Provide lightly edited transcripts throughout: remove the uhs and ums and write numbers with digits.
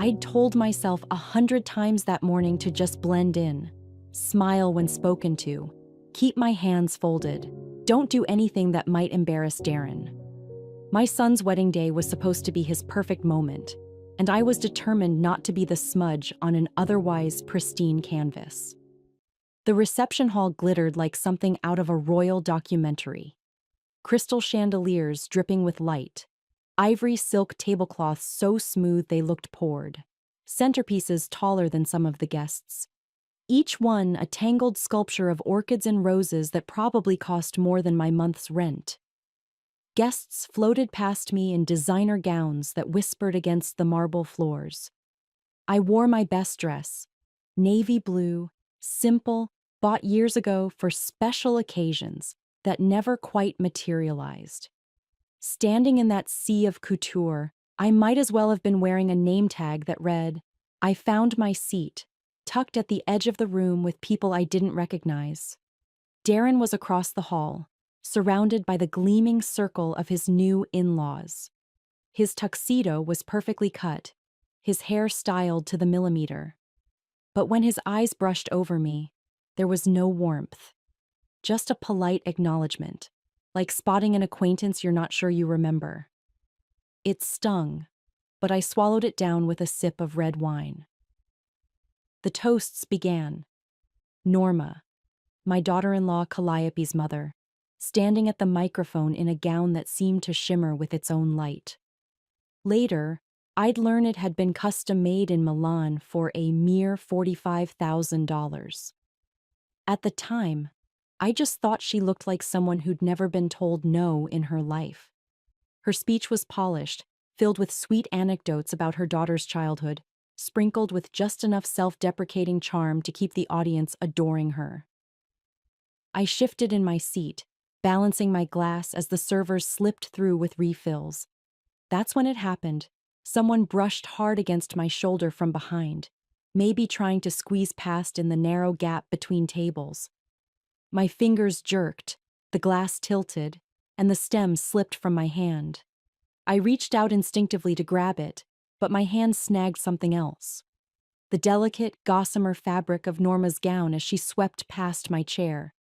I'd told myself 100 times that morning to just blend in, smile when spoken to, keep my hands folded, don't do anything that might embarrass Darren. My son's wedding day was supposed to be his perfect moment, and I was determined not to be the smudge on an otherwise pristine canvas. The reception hall glittered like something out of a royal documentary. Crystal chandeliers dripping with light, ivory silk tablecloths so smooth they looked poured, centerpieces taller than some of the guests. Each one a tangled sculpture of orchids and roses that probably cost more than my month's rent. Guests floated past me in designer gowns that whispered against the marble floors. I wore my best dress, navy blue, simple, bought years ago for special occasions that never quite materialized. Standing in that sea of couture, I might as well have been wearing a name tag that read, "I found my seat," tucked at the edge of the room with people I didn't recognize. Darren was across the hall, surrounded by the gleaming circle of his new in-laws. His tuxedo was perfectly cut, his hair styled to the millimeter. But when his eyes brushed over me, there was no warmth, just a polite acknowledgement, like spotting an acquaintance you're not sure you remember. It stung, but I swallowed it down with a sip of red wine. The toasts began. Norma, my daughter-in-law Calliope's mother, standing at the microphone in a gown that seemed to shimmer with its own light. Later, I'd learn it had been custom-made in Milan for a mere $45,000. At the time, I just thought she looked like someone who'd never been told no in her life. Her speech was polished, filled with sweet anecdotes about her daughter's childhood, sprinkled with just enough self-deprecating charm to keep the audience adoring her. I shifted in my seat, balancing my glass as the servers slipped through with refills. That's when it happened. Someone brushed hard against my shoulder from behind, maybe trying to squeeze past in the narrow gap between tables. My fingers jerked, the glass tilted, and the stem slipped from my hand. I reached out instinctively to grab it, but my hand snagged something else. The delicate, gossamer fabric of Norma's gown as she swept past my chair.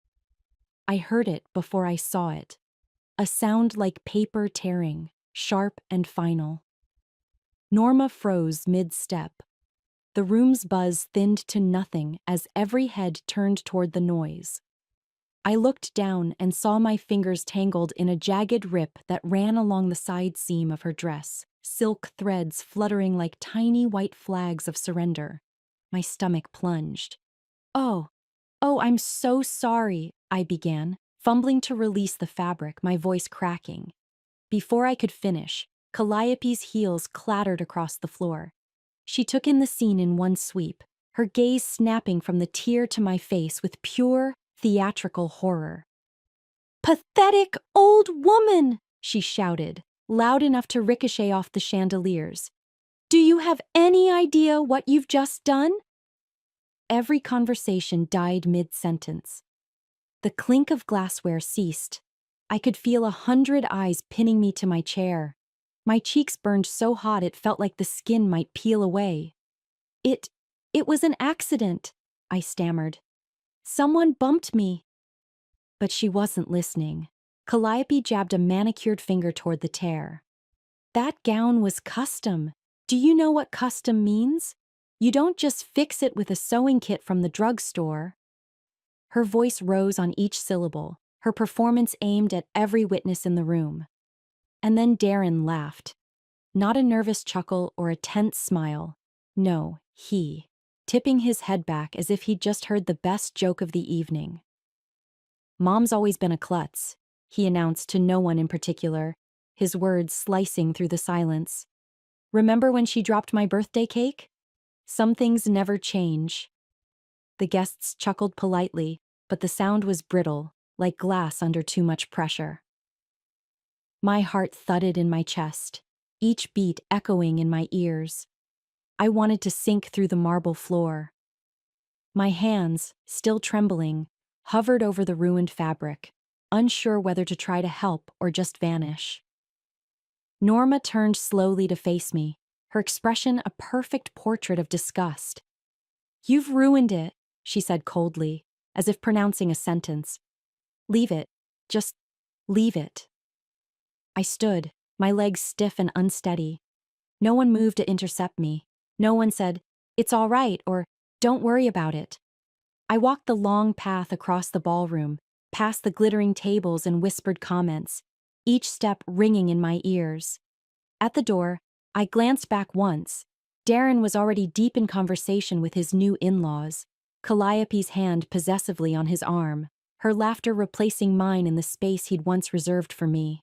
I heard it before I saw it. A sound like paper tearing, sharp and final. Norma froze mid-step. The room's buzz thinned to nothing as every head turned toward the noise. I looked down and saw my fingers tangled in a jagged rip that ran along the side seam of her dress, silk threads fluttering like tiny white flags of surrender. My stomach plunged. Oh, I'm so sorry," I began, fumbling to release the fabric, my voice cracking. Before I could finish, Calliope's heels clattered across the floor. She took in the scene in one sweep, her gaze snapping from the tear to my face with pure, theatrical horror. "Pathetic old woman!" she shouted, loud enough to ricochet off the chandeliers. "Do you have any idea what you've just done?" Every conversation died mid-sentence. The clink of glassware ceased. I could feel 100 eyes pinning me to my chair. My cheeks burned so hot it felt like the skin might peel away. It was an accident," I stammered. "Someone bumped me." But she wasn't listening. Calliope jabbed a manicured finger toward the tear. "That gown was custom. Do you know what custom means? You don't just fix it with a sewing kit from the drugstore." Her voice rose on each syllable, her performance aimed at every witness in the room. And then Darren laughed. Not a nervous chuckle or a tense smile. No, he, tipping his head back as if he'd just heard the best joke of the evening. "Mom's always been a klutz," he announced to no one in particular, his words slicing through the silence. "Remember when she dropped my birthday cake? Some things never change." The guests chuckled politely, but the sound was brittle, like glass under too much pressure. My heart thudded in my chest, each beat echoing in my ears. I wanted to sink through the marble floor. My hands, still trembling, hovered over the ruined fabric, unsure whether to try to help or just vanish. Norma turned slowly to face me, her expression a perfect portrait of disgust. "You've ruined it," she said coldly, as if pronouncing a sentence. "Leave it. Just leave it." I stood, my legs stiff and unsteady. No one moved to intercept me. No one said, "It's all right," or "Don't worry about it." I walked the long path across the ballroom, past the glittering tables and whispered comments, each step ringing in my ears. At the door, I glanced back once. Darren was already deep in conversation with his new in-laws, Calliope's hand possessively on his arm, her laughter replacing mine in the space he'd once reserved for me.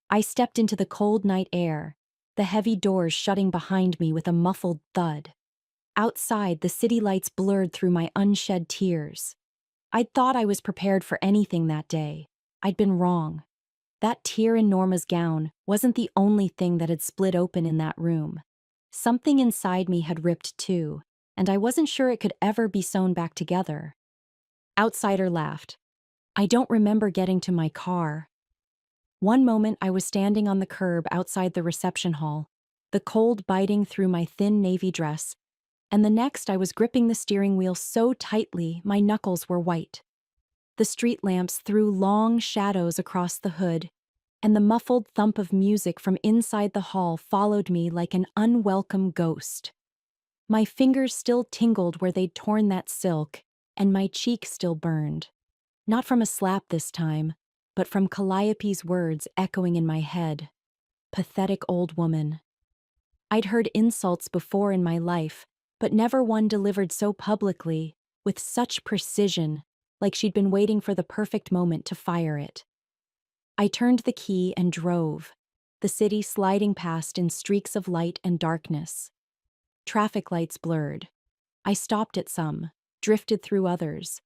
I stepped into the cold night air, the heavy doors shutting behind me with a muffled thud. Outside, the city lights blurred through my unshed tears. I'd thought I was prepared for anything that day. I'd been wrong. That tear in Norma's gown wasn't the only thing that had split open in that room. Something inside me had ripped too, and I wasn't sure it could ever be sewn back together. Outsider laughed. I don't remember getting to my car. One moment I was standing on the curb outside the reception hall, the cold biting through my thin navy dress, and the next I was gripping the steering wheel so tightly my knuckles were white. The street lamps threw long shadows across the hood, and the muffled thump of music from inside the hall followed me like an unwelcome ghost. My fingers still tingled where they'd torn that silk, and my cheek still burned. Not from a slap this time, but from Calliope's words echoing in my head. Pathetic old woman. I'd heard insults before in my life, but never one delivered so publicly, with such precision, like she'd been waiting for the perfect moment to fire it. I turned the key and drove, the city sliding past in streaks of light and darkness. Traffic lights blurred. I stopped at some, drifted through others,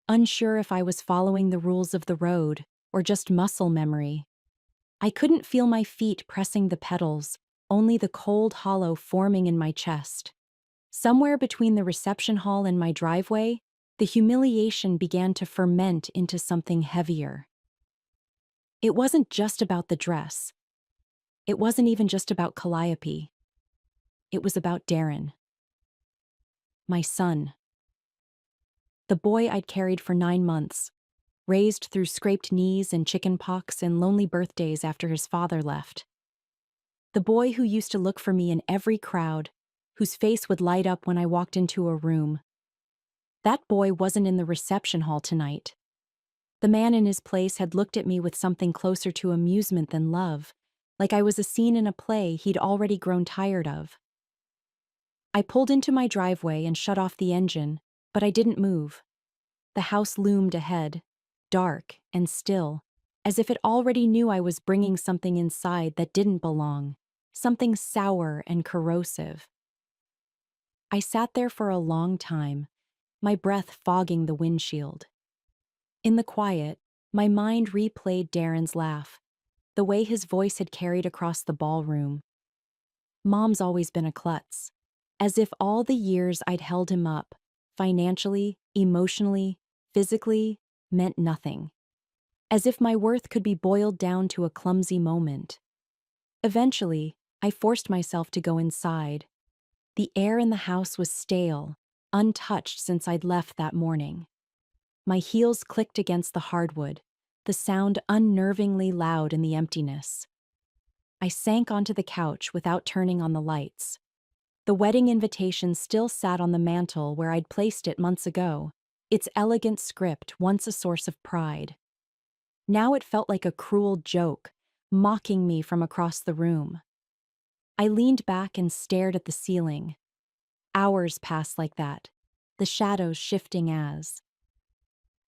unsure if I was following the rules of the road or just muscle memory. I couldn't feel my feet pressing the pedals, only the cold hollow forming in my chest. Somewhere between the reception hall and my driveway, the humiliation began to ferment into something heavier. It wasn't just about the dress. It wasn't even just about Calliope. It was about Darren. My son. The boy I'd carried for 9 months, raised through scraped knees and chicken pox and lonely birthdays after his father left. The boy who used to look for me in every crowd, whose face would light up when I walked into a room. That boy wasn't in the reception hall tonight. The man in his place had looked at me with something closer to amusement than love, like I was a scene in a play he'd already grown tired of. I pulled into my driveway and shut off the engine, but I didn't move. The house loomed ahead, dark and still, as if it already knew I was bringing something inside that didn't belong, something sour and corrosive. I sat there for a long time, my breath fogging the windshield. In the quiet, my mind replayed Darren's laugh, the way his voice had carried across the ballroom. Mom's always been a klutz, as if all the years I'd held him up, financially, emotionally, physically, meant nothing. As if my worth could be boiled down to a clumsy moment. Eventually, I forced myself to go inside. The air in the house was stale, untouched since I'd left that morning. My heels clicked against the hardwood, the sound unnervingly loud in the emptiness. I sank onto the couch without turning on the lights. The wedding invitation still sat on the mantel where I'd placed it months ago, its elegant script once a source of pride. Now it felt like a cruel joke, mocking me from across the room. I leaned back and stared at the ceiling. Hours passed like that, the shadows shifting as.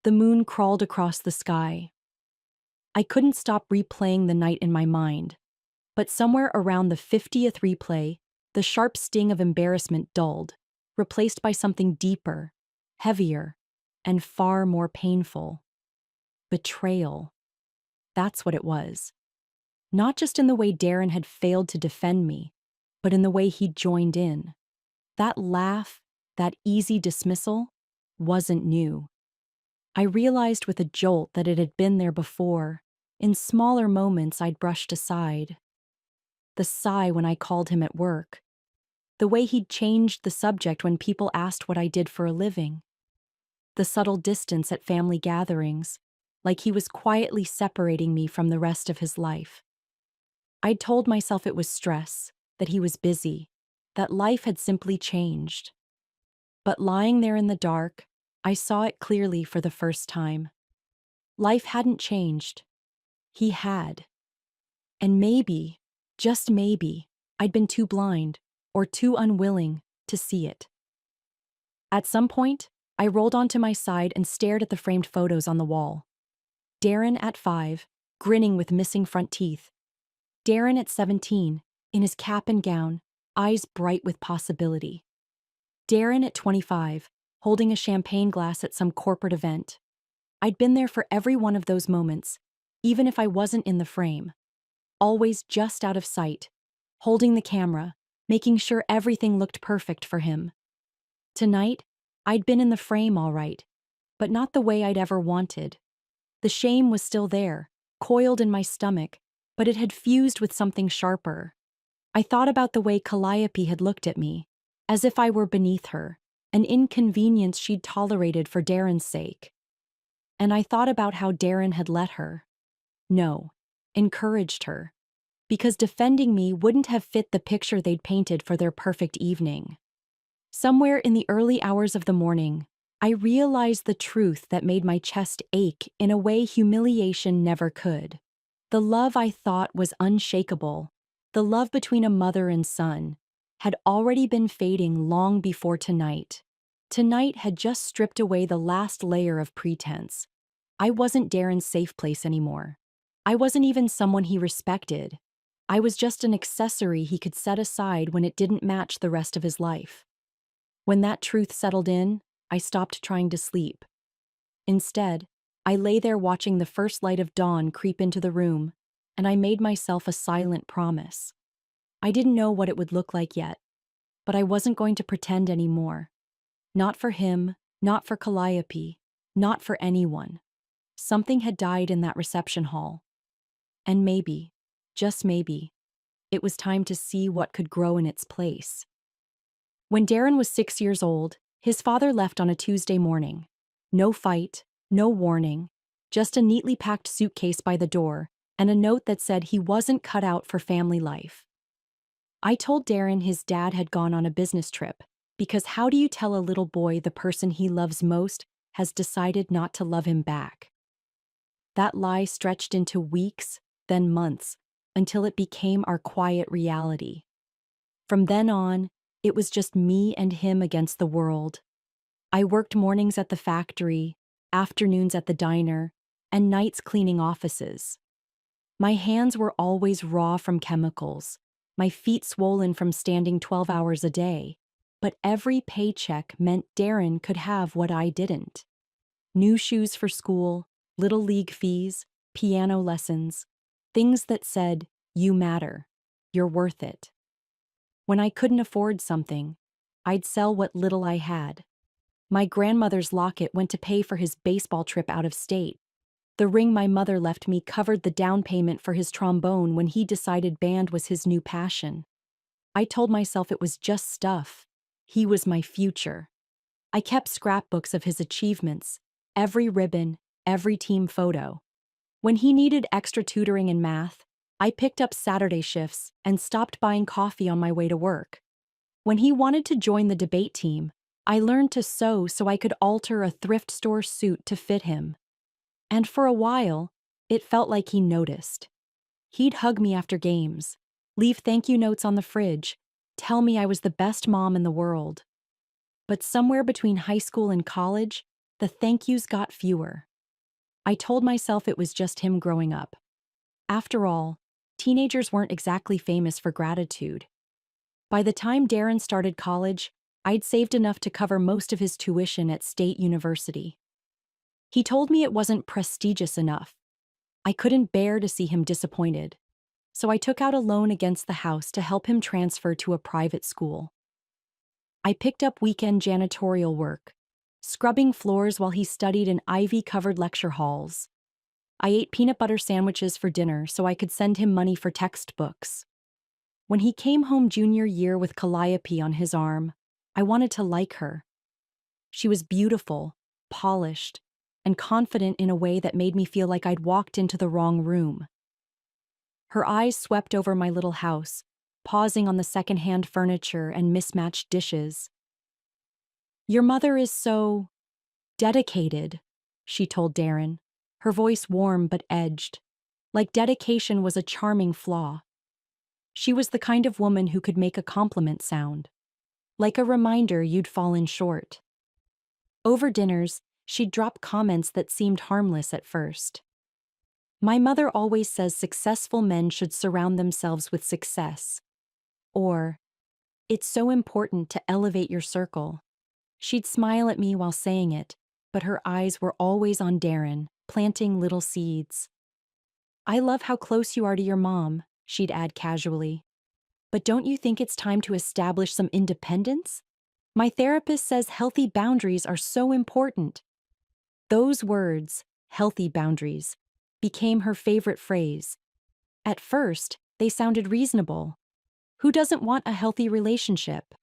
The moon crawled across the sky. I couldn't stop replaying the night in my mind, but somewhere around the 50th replay, the sharp sting of embarrassment dulled, replaced by something deeper, heavier, and far more painful. Betrayal. That's what it was. Not just in the way Darren had failed to defend me, but in the way he'd joined in. That laugh, that easy dismissal, wasn't new. I realized with a jolt that it had been there before, in smaller moments I'd brushed aside. The sigh when I called him at work, The way he'd changed the subject when people asked what I did for a living. The subtle distance at family gatherings, like he was quietly separating me from the rest of his life. I'd told myself it was stress, that he was busy, that life had simply changed. But lying there in the dark, I saw it clearly for the first time. Life hadn't changed. He had. And maybe, just maybe, I'd been too blind, or too unwilling, to see it. At some point, I rolled onto my side and stared at the framed photos on the wall. Darren at 5, grinning with missing front teeth. Darren at 17, in his cap and gown, eyes bright with possibility. Darren at 25, holding a champagne glass at some corporate event. I'd been there for every one of those moments, even if I wasn't in the frame. Always just out of sight, holding the camera, making sure everything looked perfect for him. Tonight, I'd been in the frame all right, but not the way I'd ever wanted. The shame was still there, coiled in my stomach, but it had fused with something sharper. I thought about the way Calliope had looked at me, as if I were beneath her, an inconvenience she'd tolerated for Darren's sake. And I thought about how Darren had let her. No, encouraged her. Because defending me wouldn't have fit the picture they'd painted for their perfect evening. Somewhere in the early hours of the morning, I realized the truth that made my chest ache in a way humiliation never could. The love I thought was unshakable, the love between a mother and son, had already been fading long before tonight. Tonight had just stripped away the last layer of pretense. I wasn't Darren's safe place anymore. I wasn't even someone he respected. I was just an accessory he could set aside when it didn't match the rest of his life. When that truth settled in, I stopped trying to sleep. Instead, I lay there watching the first light of dawn creep into the room, and I made myself a silent promise. I didn't know what it would look like yet, but I wasn't going to pretend anymore. Not for him, not for Calliope, not for anyone. Something had died in that reception hall. And maybe, just maybe, it was time to see what could grow in its place. When Darren was 6 years old, his father left on a Tuesday morning. No fight, no warning, just a neatly packed suitcase by the door and a note that said he wasn't cut out for family life. I told Darren his dad had gone on a business trip, because how do you tell a little boy the person he loves most has decided not to love him back? That lie stretched into weeks, then months, until it became our quiet reality. From then on, it was just me and him against the world. I worked mornings at the factory, afternoons at the diner, and nights cleaning offices. My hands were always raw from chemicals, my feet swollen from standing 12 hours a day, but every paycheck meant Darren could have what I didn't. New shoes for school, little league fees, piano lessons, things that said, "You matter, you're worth it." When I couldn't afford something, I'd sell what little I had. My grandmother's locket went to pay for his baseball trip out of state. The ring my mother left me covered the down payment for his trombone when he decided band was his new passion. I told myself it was just stuff. He was my future. I kept scrapbooks of his achievements, every ribbon, every team photo. When he needed extra tutoring in math, I picked up Saturday shifts and stopped buying coffee on my way to work. When he wanted to join the debate team, I learned to sew so I could alter a thrift store suit to fit him. And for a while, it felt like he noticed. He'd hug me after games, leave thank you notes on the fridge, tell me I was the best mom in the world. But somewhere between high school and college, the thank yous got fewer. I told myself it was just him growing up. After all, teenagers weren't exactly famous for gratitude. By the time Darren started college, I'd saved enough to cover most of his tuition at State University. He told me it wasn't prestigious enough. I couldn't bear to see him disappointed, so I took out a loan against the house to help him transfer to a private school. I picked up weekend janitorial work, scrubbing floors while he studied in ivy-covered lecture halls. I ate peanut butter sandwiches for dinner so I could send him money for textbooks. When he came home junior year with Calliope on his arm, I wanted to like her. She was beautiful, polished, and confident in a way that made me feel like I'd walked into the wrong room. Her eyes swept over my little house, pausing on the secondhand furniture and mismatched dishes. "Your mother is so dedicated," she told Darren, her voice warm but edged, like dedication was a charming flaw. She was the kind of woman who could make a compliment sound, like a reminder you'd fallen short. Over dinners, she'd drop comments that seemed harmless at first. "My mother always says successful men should surround themselves with success." Or, "It's so important to elevate your circle." She'd smile at me while saying it, but her eyes were always on Darren, planting little seeds. "I love how close you are to your mom," she'd add casually. "But don't you think it's time to establish some independence? My therapist says healthy boundaries are so important." Those words, healthy boundaries, became her favorite phrase. At first, they sounded reasonable. Who doesn't want a healthy relationship?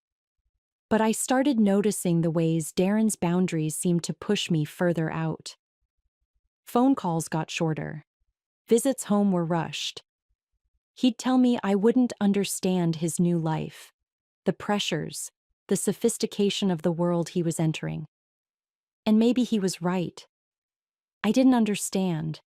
But I started noticing the ways Darren's boundaries seemed to push me further out. Phone calls got shorter. Visits home were rushed. He'd tell me I wouldn't understand his new life, the pressures, the sophistication of the world he was entering. And maybe he was right. I didn't understand.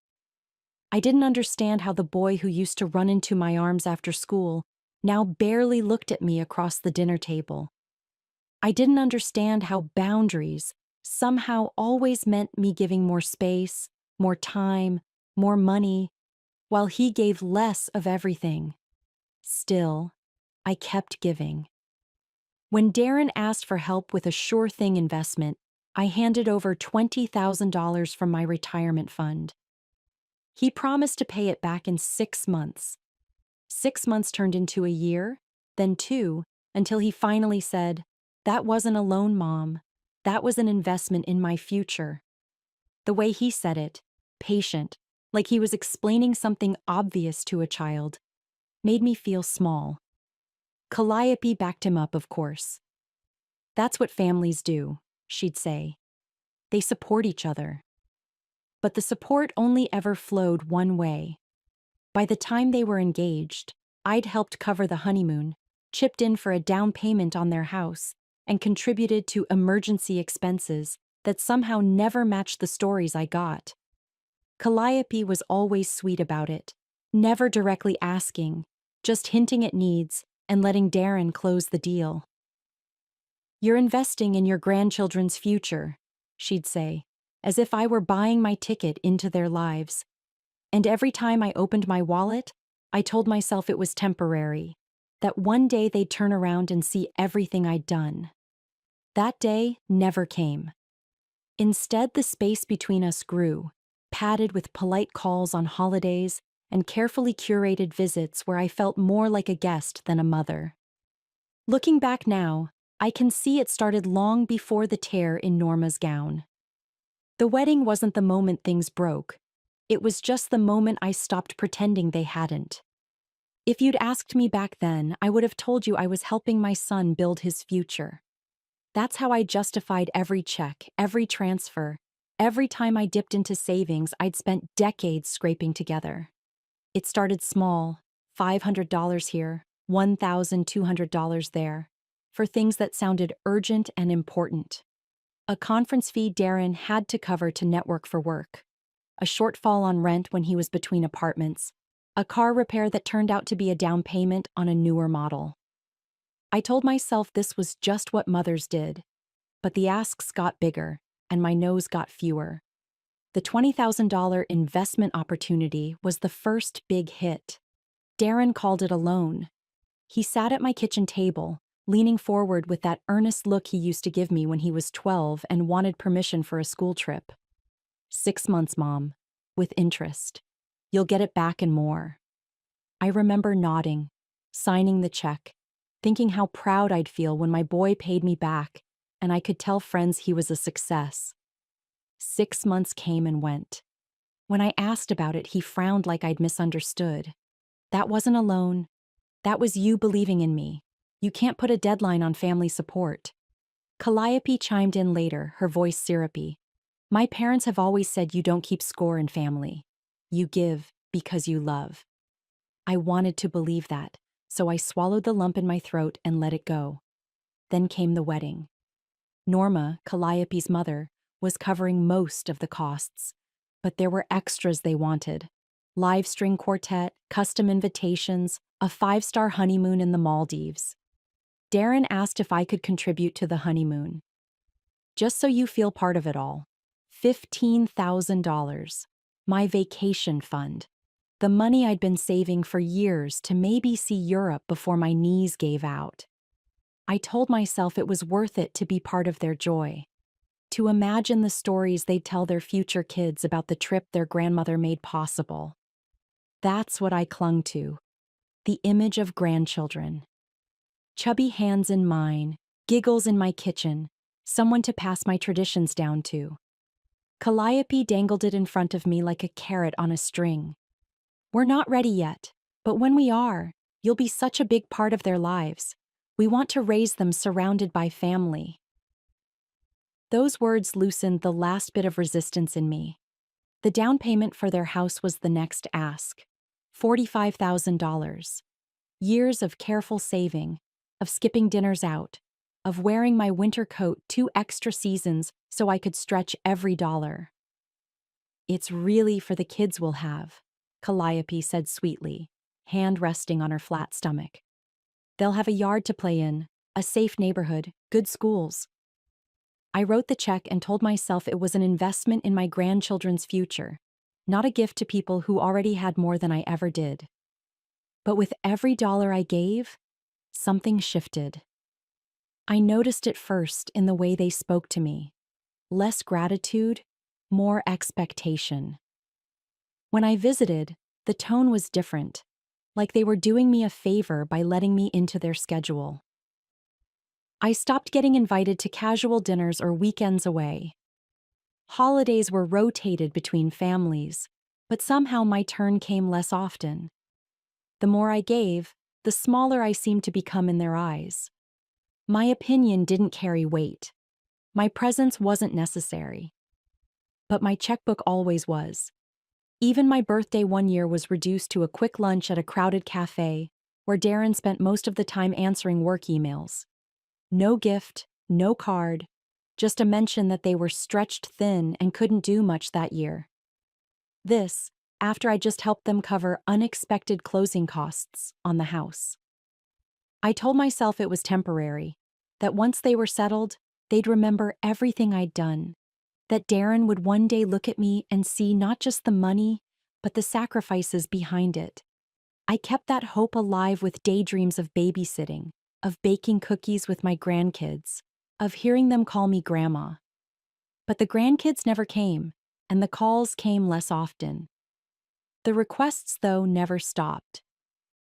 I didn't understand how the boy who used to run into my arms after school now barely looked at me across the dinner table. I didn't understand how boundaries somehow always meant me giving more space, more time, more money, while he gave less of everything. Still, I kept giving. When Darren asked for help with a sure thing investment, I handed over $20,000 from my retirement fund. He promised to pay it back in 6 months. 6 months turned into a year, then 2, until he finally said, "That wasn't a loan, Mom. That was an investment in my future." The way he said it, patient, like he was explaining something obvious to a child, made me feel small. Calliope backed him up, of course. "That's what families do," she'd say. "They support each other." But the support only ever flowed one way. By the time they were engaged, I'd helped cover the honeymoon, chipped in for a down payment on their house, and contributed to emergency expenses that somehow never matched the stories I got. Calliope was always sweet about it, never directly asking, just hinting at needs and letting Darren close the deal. "You're investing in your grandchildren's future," she'd say, as if I were buying my ticket into their lives. And every time I opened my wallet, I told myself it was temporary, that one day they'd turn around and see everything I'd done. That day never came. Instead, the space between us grew, padded with polite calls on holidays and carefully curated visits where I felt more like a guest than a mother. Looking back now, I can see it started long before the tear in Norma's gown. The wedding wasn't the moment things broke. It was just the moment I stopped pretending they hadn't. If you'd asked me back then, I would have told you I was helping my son build his future. That's how I justified every check, every transfer, every time I dipped into savings I'd spent decades scraping together. It started small, $500 here, $1,200 there, for things that sounded urgent and important. A conference fee Darren had to cover to network for work, a shortfall on rent when he was between apartments, a car repair that turned out to be a down payment on a newer model. I told myself this was just what mothers did, but the asks got bigger, and my no's got fewer. The $20,000 investment opportunity was the first big hit. Darren called it a loan. He sat at my kitchen table, leaning forward with that earnest look he used to give me when he was 12 and wanted permission for a school trip. 6 months, Mom, with interest. You'll get it back and more." I remember nodding, signing the check, thinking how proud I'd feel when my boy paid me back and I could tell friends he was a success. 6 months came and went. When I asked about it, he frowned like I'd misunderstood. "That wasn't a loan. That was you believing in me. You can't put a deadline on family support. Calliope chimed in later, her voice syrupy. My parents have always said you don't keep score in family. You give because you love. I wanted to believe that, so I swallowed the lump in my throat and let it go. Then came the wedding. Norma, Calliope's mother, was covering most of the costs, but there were extras they wanted. Live string quartet, custom invitations, a 5-star honeymoon in the Maldives. Darren asked if I could contribute to the honeymoon. Just so you feel part of it all. $15,000. My vacation fund. The money I'd been saving for years to maybe see Europe before my knees gave out. I told myself it was worth it to be part of their joy. To imagine the stories they'd tell their future kids about the trip their grandmother made possible. That's what I clung to. The image of grandchildren. Chubby hands in mine, giggles in my kitchen, someone to pass my traditions down to. Calliope dangled it in front of me like a carrot on a string. We're not ready yet, but when we are, you'll be such a big part of their lives. We want to raise them surrounded by family. Those words loosened the last bit of resistance in me. The down payment for their house was the next ask. $45,000. Years of careful saving, of skipping dinners out, of wearing my winter coat 2 extra seasons so I could stretch every dollar. It's really for the kids we'll have, Calliope said sweetly, hand resting on her flat stomach. They'll have a yard to play in, a safe neighborhood, good schools. I wrote the check and told myself it was an investment in my grandchildren's future, not a gift to people who already had more than I ever did. But with every dollar I gave, something shifted. I noticed it first in the way they spoke to me. Less gratitude, more expectation. When I visited, the tone was different, like they were doing me a favor by letting me into their schedule. I stopped getting invited to casual dinners or weekends away. Holidays were rotated between families, but somehow my turn came less often. The more I gave, the smaller I seemed to become in their eyes. My opinion didn't carry weight. My presence wasn't necessary. But my checkbook always was. Even my birthday one year was reduced to a quick lunch at a crowded cafe, where Darren spent most of the time answering work emails. No gift, no card, just a mention that they were stretched thin and couldn't do much that year. This, after I just helped them cover unexpected closing costs on the house. I told myself it was temporary, that once they were settled, they'd remember everything I'd done, that Darren would one day look at me and see not just the money, but the sacrifices behind it. I kept that hope alive with daydreams of babysitting, of baking cookies with my grandkids, of hearing them call me grandma. But the grandkids never came, and the calls came less often. The requests, though, never stopped.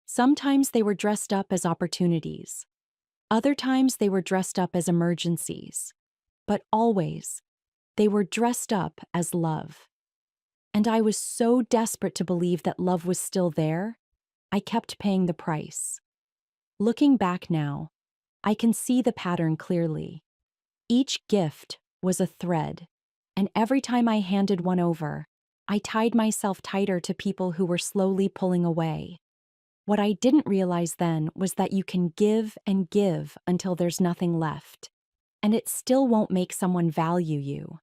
Sometimes they were dressed up as opportunities. Other times they were dressed up as emergencies. But always, they were dressed up as love. And I was so desperate to believe that love was still there, I kept paying the price. Looking back now, I can see the pattern clearly. Each gift was a thread, and every time I handed one over, I tied myself tighter to people who were slowly pulling away. What I didn't realize then was that you can give and give until there's nothing left, and it still won't make someone value you.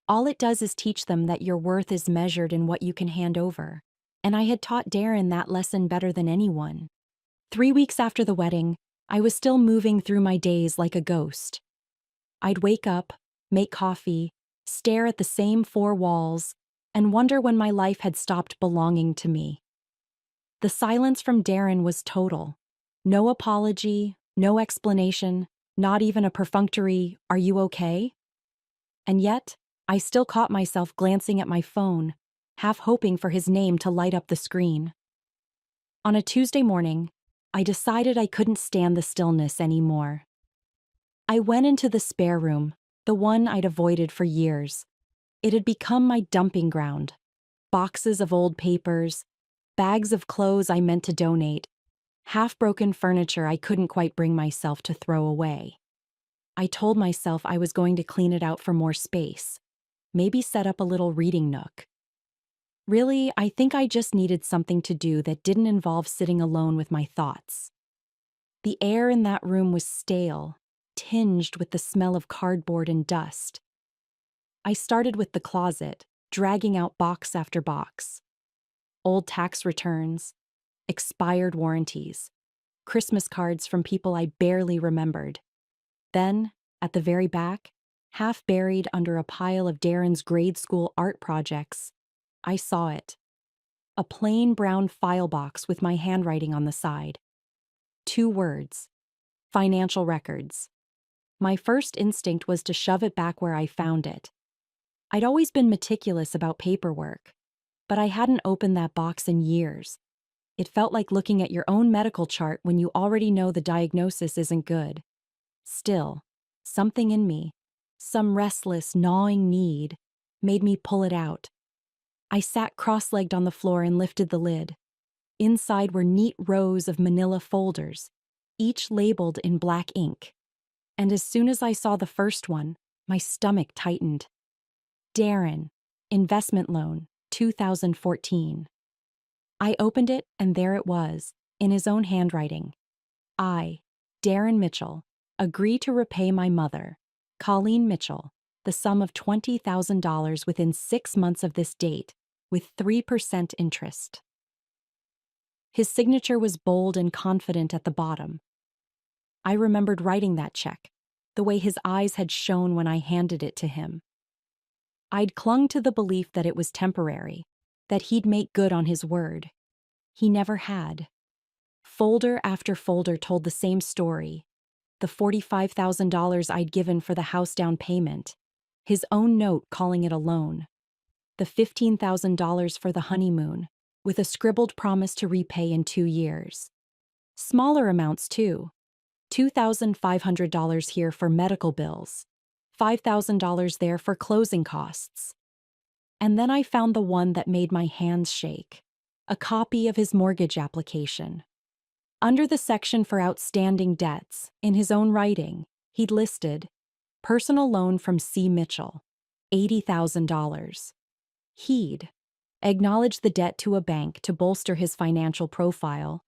All it does is teach them that your worth is measured in what you can hand over, and I had taught Darren that lesson better than anyone. 3 weeks after the wedding, I was still moving through my days like a ghost. I'd wake up, make coffee, stare at the same 4 walls, and wonder when my life had stopped belonging to me. The silence from Darren was total. No apology, no explanation, not even a perfunctory, "Are you okay?" And yet, I still caught myself glancing at my phone, half hoping for his name to light up the screen. On a Tuesday morning, I decided I couldn't stand the stillness anymore. I went into the spare room, the one I'd avoided for years. It had become my dumping ground. Boxes of old papers, bags of clothes I meant to donate, Half-broken furniture I couldn't quite bring myself to throw away. I told myself I was going to clean it out for more space, maybe set up a little reading nook. Really, I think I just needed something to do that didn't involve sitting alone with my thoughts. The air in that room was stale, tinged with the smell of cardboard and dust. I started with the closet, dragging out box after box. Old tax returns, expired warranties, Christmas cards from people I barely remembered. Then, at the very back, half buried under a pile of Darren's grade school art projects, I saw it. A plain brown file box with my handwriting on the side. 2 words. Financial records. My first instinct was to shove it back where I found it. I'd always been meticulous about paperwork, but I hadn't opened that box in years. It felt like looking at your own medical chart when you already know the diagnosis isn't good. Still, something in me, some restless, gnawing need, made me pull it out. I sat cross-legged on the floor and lifted the lid. Inside were neat rows of manila folders, each labeled in black ink. And as soon as I saw the first one, my stomach tightened. Darren, investment loan, 2014. I opened it, and there it was, in his own handwriting. I, Darren Mitchell, agree to repay my mother, Colleen Mitchell, the sum of $20,000 within 6 months of this date, with 3% interest. His signature was bold and confident at the bottom. I remembered writing that check, the way his eyes had shone when I handed it to him. I'd clung to the belief that it was temporary, that he'd make good on his word. He never had. Folder after folder told the same story. The $45,000 I'd given for the house down payment, his own note calling it a loan, the $15,000 for the honeymoon, with a scribbled promise to repay in 2 years. Smaller amounts, too. $2,500 here for medical bills, $5,000 there for closing costs. And then I found the one that made my hands shake, a copy of his mortgage application. Under the section for outstanding debts, in his own writing, he'd listed, personal loan from C. Mitchell, $80,000. He'd acknowledged the debt to a bank to bolster his financial profile,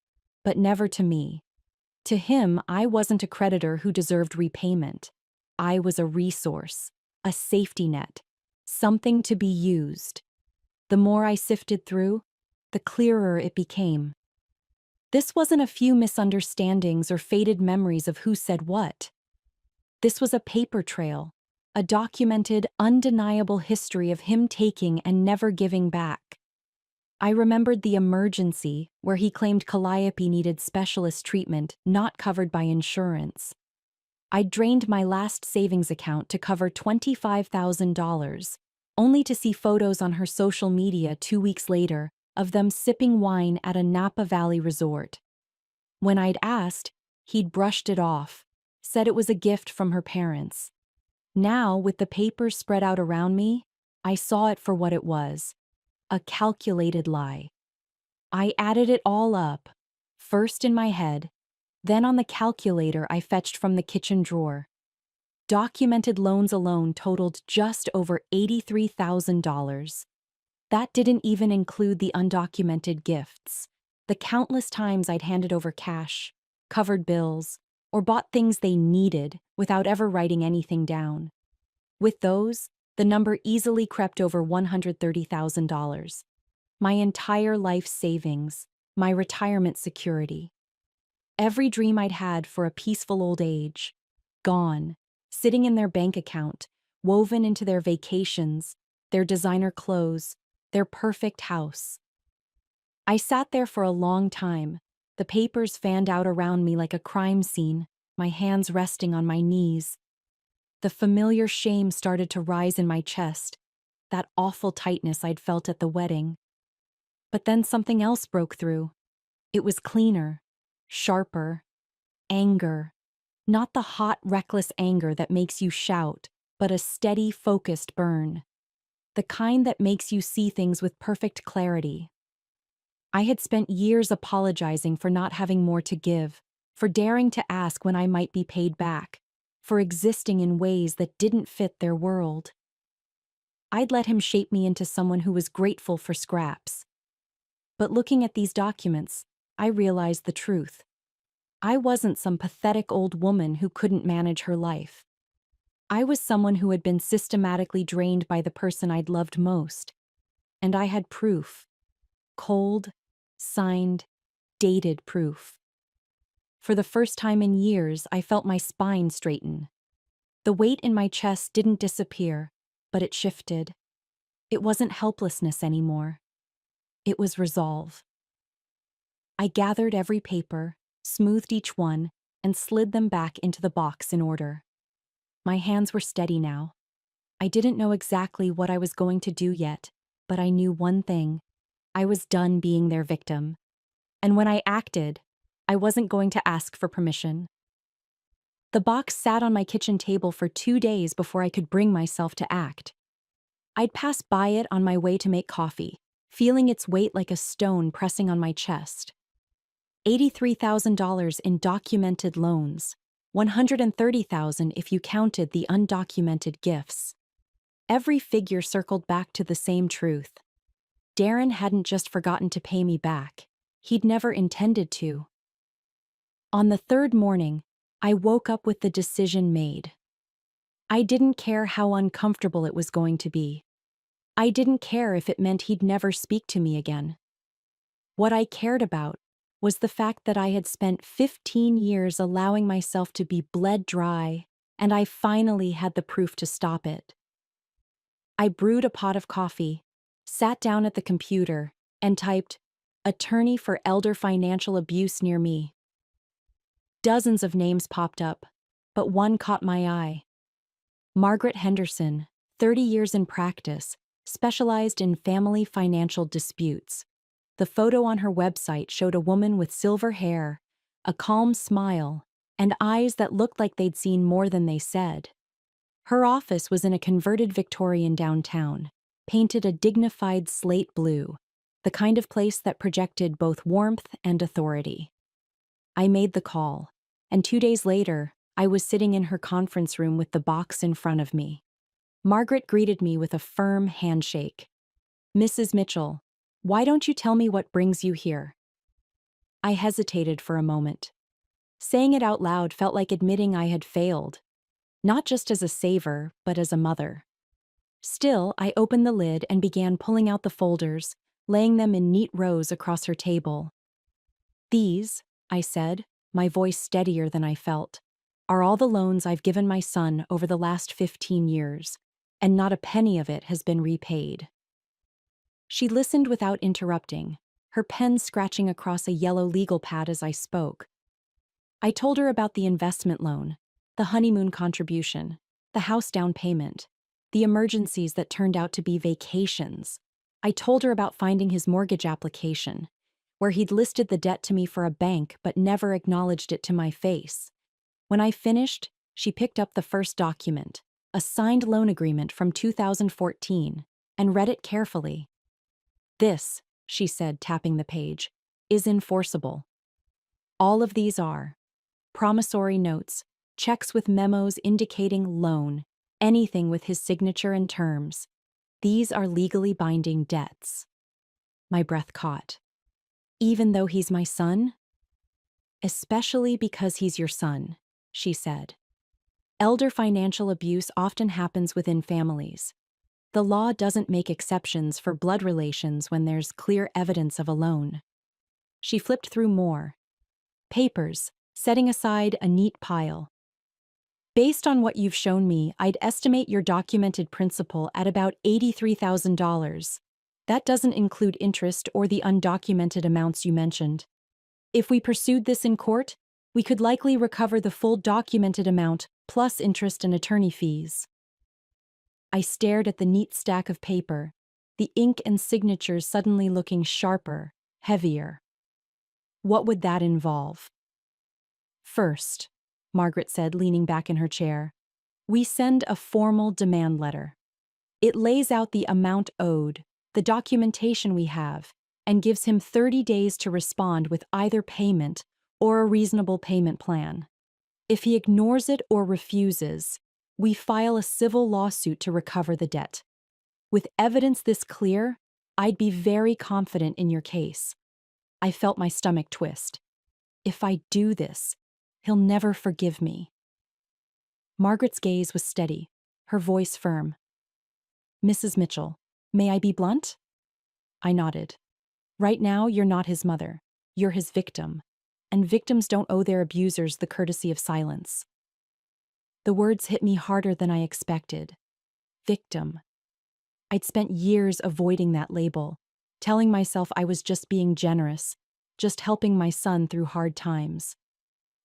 but never to me. To him, I wasn't a creditor who deserved repayment. I was a resource, a safety net, something to be used. The more I sifted through, the clearer it became. This wasn't a few misunderstandings or faded memories of who said what. This was a paper trail, a documented, undeniable history of him taking and never giving back. I remembered the emergency where he claimed Calliope needed specialist treatment not covered by insurance. I'd drained my last savings account to cover $25,000, only to see photos on her social media 2 weeks later of them sipping wine at a Napa Valley resort. When I'd asked, he'd brushed it off, said it was a gift from her parents. Now, with the papers spread out around me, I saw it for what it was, a calculated lie. I added it all up, first in my head, then on the calculator I fetched from the kitchen drawer. Documented loans alone totaled just over $83,000. That didn't even include the undocumented gifts, the countless times I'd handed over cash, covered bills, or bought things they needed without ever writing anything down. With those, the number easily crept over $130,000. My entire life savings, my retirement security. Every dream I'd had for a peaceful old age, gone, sitting in their bank account, woven into their vacations, their designer clothes, their perfect house. I sat there for a long time, the papers fanned out around me like a crime scene, my hands resting on my knees. The familiar shame started to rise in my chest, that awful tightness I'd felt at the wedding. But then something else broke through. It was cleaner, sharper, anger. Not the hot, reckless anger that makes you shout, but a steady, focused burn. The kind that makes you see things with perfect clarity. I had spent years apologizing for not having more to give, for daring to ask when I might be paid back, for existing in ways that didn't fit their world. I'd let him shape me into someone who was grateful for scraps. But looking at these documents, I realized the truth. I wasn't some pathetic old woman who couldn't manage her life. I was someone who had been systematically drained by the person I'd loved most. And I had proof. Cold, signed, dated proof. For the first time in years, I felt my spine straighten. The weight in my chest didn't disappear, but it shifted. It wasn't helplessness anymore. It was resolve. I gathered every paper, smoothed each one, and slid them back into the box in order. My hands were steady now. I didn't know exactly what I was going to do yet, but I knew one thing. I was done being their victim. And when I acted, I wasn't going to ask for permission. The box sat on my kitchen table for 2 days before I could bring myself to act. I'd pass by it on my way to make coffee, feeling its weight like a stone pressing on my chest. $83,000 in documented loans, $130,000 if you counted the undocumented gifts. Every figure circled back to the same truth. Darren hadn't just forgotten to pay me back. He'd never intended to. On the third morning, I woke up with the decision made. I didn't care how uncomfortable it was going to be. I didn't care if it meant he'd never speak to me again. What I cared about was the fact that I had spent 15 years allowing myself to be bled dry, and I finally had the proof to stop it. I brewed a pot of coffee, sat down at the computer, and typed, "Attorney for elder financial abuse near me." Dozens of names popped up, but one caught my eye. Margaret Henderson, 30 years in practice, specialized in family financial disputes. The photo on her website showed a woman with silver hair, a calm smile, and eyes that looked like they'd seen more than they said. Her office was in a converted Victorian downtown, painted a dignified slate blue, the kind of place that projected both warmth and authority. I made the call, and 2 days later, I was sitting in her conference room with the box in front of me. Margaret greeted me with a firm handshake. "Mrs. Mitchell, why don't you tell me what brings you here?" I hesitated for a moment. Saying it out loud felt like admitting I had failed, not just as a saver, but as a mother. Still, I opened the lid and began pulling out the folders, laying them in neat rows across her table. "These," I said, my voice steadier than I felt, "are all the loans I've given my son over the last 15 years, and not a penny of it has been repaid." She listened without interrupting, her pen scratching across a yellow legal pad as I spoke. I told her about the investment loan, the honeymoon contribution, the house down payment, the emergencies that turned out to be vacations. I told her about finding his mortgage application, where he'd listed the debt to me for a bank but never acknowledged it to my face. When I finished, she picked up the first document, a signed loan agreement from 2014, and read it carefully. "This," she said, tapping the page, "is enforceable. All of these are promissory notes, checks with memos indicating loan, anything with his signature and terms. These are legally binding debts." My breath caught. "Even though he's my son?" "Especially because he's your son," she said. "Elder financial abuse often happens within families. The law doesn't make exceptions for blood relations when there's clear evidence of a loan." She flipped through more papers, setting aside a neat pile. "Based on what you've shown me, I'd estimate your documented principal at about $83,000. That doesn't include interest or the undocumented amounts you mentioned. If we pursued this in court, we could likely recover the full documented amount plus interest and attorney fees." I stared at the neat stack of paper, the ink and signatures suddenly looking sharper, heavier. "What would that involve?" "First," Margaret said, leaning back in her chair, "we send a formal demand letter. It lays out the amount owed, the documentation we have, and gives him 30 days to respond with either payment or a reasonable payment plan. If he ignores it or refuses, we file a civil lawsuit to recover the debt. With evidence this clear, I'd be very confident in your case. I felt my stomach twist. If I do this, he'll never forgive me. Margaret's gaze was steady, her voice firm. Mrs. Mitchell, may I be blunt? I nodded. Right now, you're not his mother. You're his victim. And victims don't owe their abusers the courtesy of silence. The words hit me harder than I expected. Victim. I'd spent years avoiding that label, telling myself I was just being generous, just helping my son through hard times.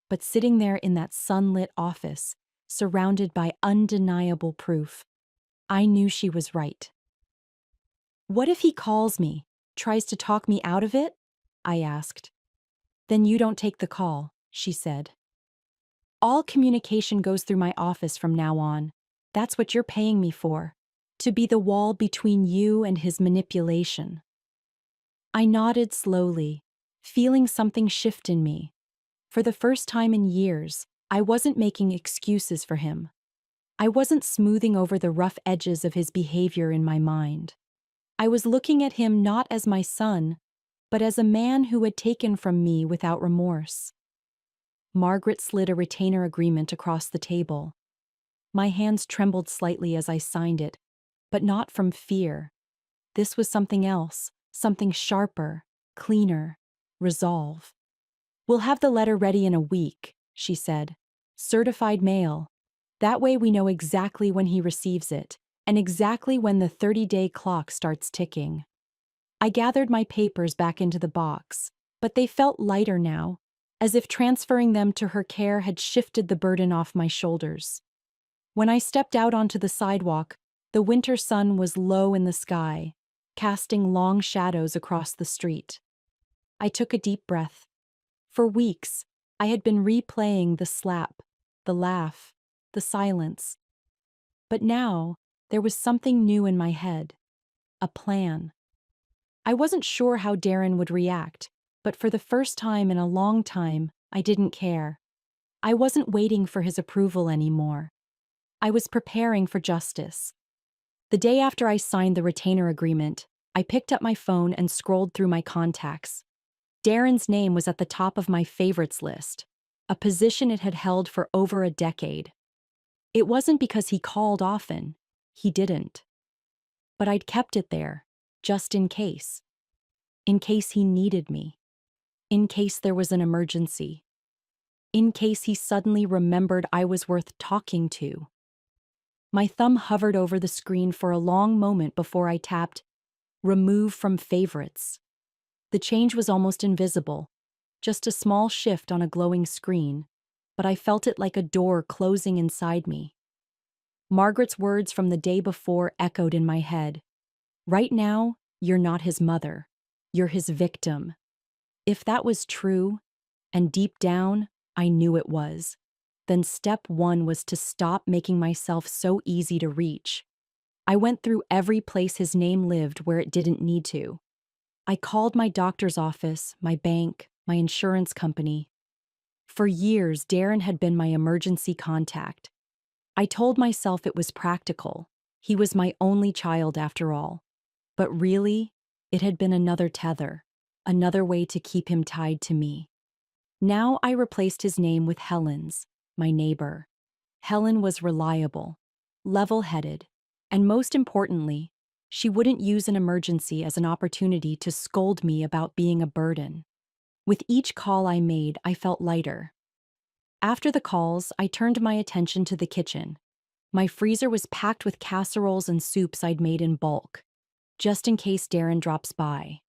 But sitting there in that sunlit office, surrounded by undeniable proof, I knew she was right. What if he calls me, tries to talk me out of it? I asked. Then you don't take the call, she said. All communication goes through my office from now on. That's what you're paying me for, to be the wall between you and his manipulation. I nodded slowly, feeling something shift in me. For the first time in years, I wasn't making excuses for him. I wasn't smoothing over the rough edges of his behavior in my mind. I was looking at him not as my son, but as a man who had taken from me without remorse. Margaret slid a retainer agreement across the table. My hands trembled slightly as I signed it, but not from fear. This was something else, something sharper, cleaner, resolve. We'll have the letter ready in a week, she said. Certified mail. That way we know exactly when he receives it, and exactly when the 30-day clock starts ticking. I gathered my papers back into the box, but they felt lighter now, as if transferring them to her care had shifted the burden off my shoulders. When I stepped out onto the sidewalk, the winter sun was low in the sky, casting long shadows across the street. I took a deep breath. For weeks, I had been replaying the slap, the laugh, the silence. But now, there was something new in my head. A plan. I wasn't sure how Darren would react, but for the first time in a long time, I didn't care. I wasn't waiting for his approval anymore. I was preparing for justice. The day after I signed the retainer agreement, I picked up my phone and scrolled through my contacts. Darren's name was at the top of my favorites list, a position it had held for over a decade. It wasn't because he called often. He didn't. But I'd kept it there, just in case. In case he needed me. In case there was an emergency. In case he suddenly remembered I was worth talking to. My thumb hovered over the screen for a long moment before I tapped Remove from Favorites. The change was almost invisible, just a small shift on a glowing screen, but I felt it like a door closing inside me. Margaret's words from the day before echoed in my head. Right now, you're not his mother. You're his victim. If that was true, and deep down, I knew it was, then step one was to stop making myself so easy to reach. I went through every place his name lived where it didn't need to. I called my doctor's office, my bank, my insurance company. For years, Darren had been my emergency contact. I told myself it was practical. He was my only child after all. But really, it had been another tether, another way to keep him tied to me. Now I replaced his name with Helen's, my neighbor. Helen was reliable, level-headed, and most importantly, she wouldn't use an emergency as an opportunity to scold me about being a burden. With each call I made, I felt lighter. After the calls, I turned my attention to the kitchen. My freezer was packed with casseroles and soups I'd made in bulk, just in case Darren drops by.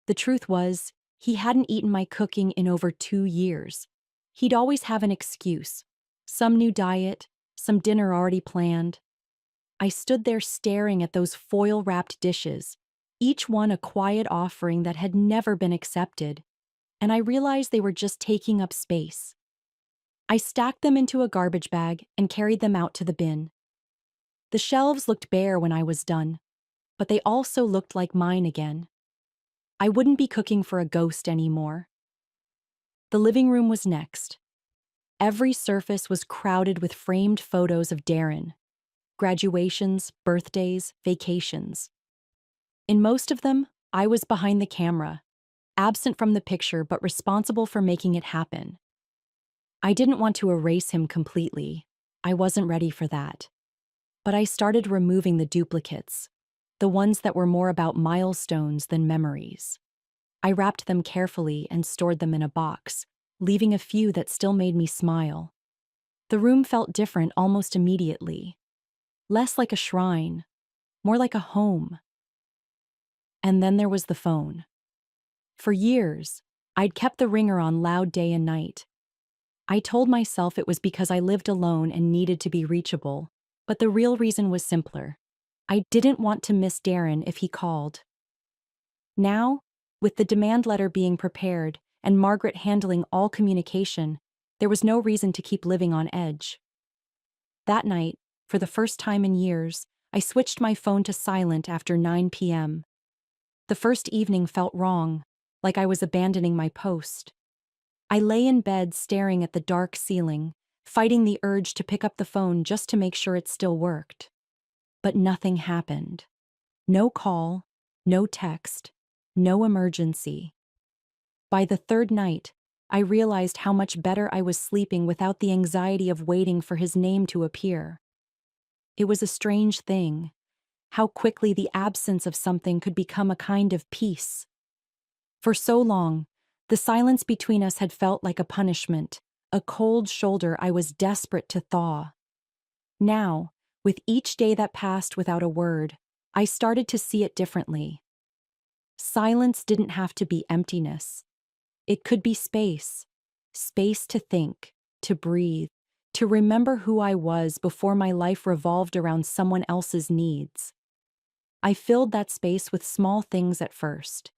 The truth was, he hadn't eaten my cooking in over 2 years. He'd always have an excuse. Some new diet, some dinner already planned. I stood there staring at those foil-wrapped dishes, each one a quiet offering that had never been accepted, and I realized they were just taking up space. I stacked them into a garbage bag and carried them out to the bin. The shelves looked bare when I was done, but they also looked like mine again. I wouldn't be cooking for a ghost anymore. The living room was next. Every surface was crowded with framed photos of Darren. Graduations, birthdays, vacations. In most of them, I was behind the camera, absent from the picture but responsible for making it happen. I didn't want to erase him completely. I wasn't ready for that. But I started removing the duplicates, the ones that were more about milestones than memories. I wrapped them carefully and stored them in a box, leaving a few that still made me smile. The room felt different almost immediately. Less like a shrine, more like a home. And then there was the phone. For years, I'd kept the ringer on loud day and night. I told myself it was because I lived alone and needed to be reachable, but the real reason was simpler. I didn't want to miss Darren if he called. Now, with the demand letter being prepared and Margaret handling all communication, there was no reason to keep living on edge. That night, for the first time in years, I switched my phone to silent after 9 p.m. The first evening felt wrong, like I was abandoning my post. I lay in bed staring at the dark ceiling, fighting the urge to pick up the phone just to make sure it still worked. But nothing happened. No call, no text, no emergency. By the third night, I realized how much better I was sleeping without the anxiety of waiting for his name to appear. It was a strange thing, how quickly the absence of something could become a kind of peace. For so long, the silence between us had felt like a punishment, a cold shoulder I was desperate to thaw. Now, with each day that passed without a word, I started to see it differently. Silence didn't have to be emptiness. It could be space. Space to think, to breathe, to remember who I was before my life revolved around someone else's needs. I filled that space with small things at first.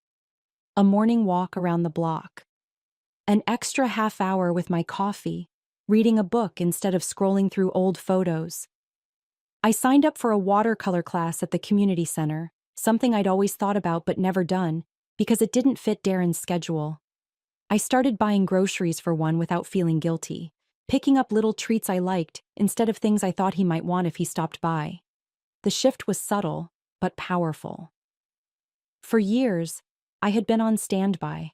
A morning walk around the block. An extra half hour with my coffee, reading a book instead of scrolling through old photos. I signed up for a watercolor class at the community center, something I'd always thought about but never done, because it didn't fit Darren's schedule. I started buying groceries for one without feeling guilty, picking up little treats I liked instead of things I thought he might want if he stopped by. The shift was subtle, but powerful. For years, I had been on standby,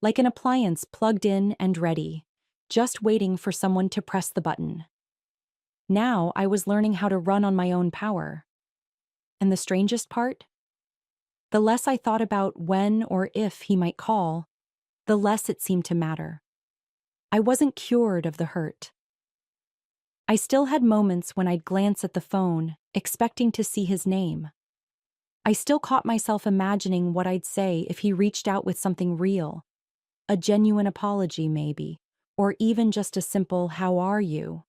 like an appliance plugged in and ready, just waiting for someone to press the button. Now I was learning how to run on my own power. And the strangest part? The less I thought about when or if he might call, the less it seemed to matter. I wasn't cured of the hurt. I still had moments when I'd glance at the phone, expecting to see his name. I still caught myself imagining what I'd say if he reached out with something real. A genuine apology, maybe, or even just a simple, "How are you?"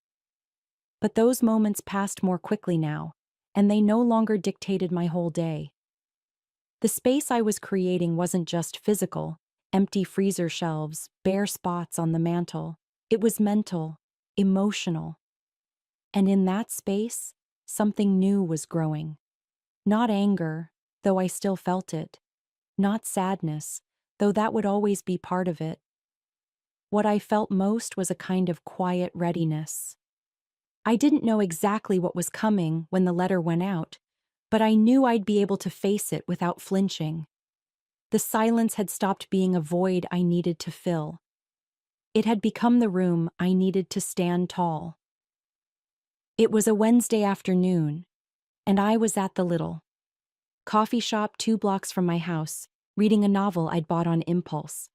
But those moments passed more quickly now, and they no longer dictated my whole day. The space I was creating wasn't just physical, empty freezer shelves, bare spots on the mantel. It was mental, emotional. And in that space, something new was growing. Not anger, though I still felt it. Not sadness, though that would always be part of it. What I felt most was a kind of quiet readiness. I didn't know exactly what was coming when the letter went out, but I knew I'd be able to face it without flinching. The silence had stopped being a void I needed to fill. It had become the room I needed to stand tall. It was a Wednesday afternoon, and I was at the little coffee shop 2 blocks from my house, reading a novel I'd bought on impulse.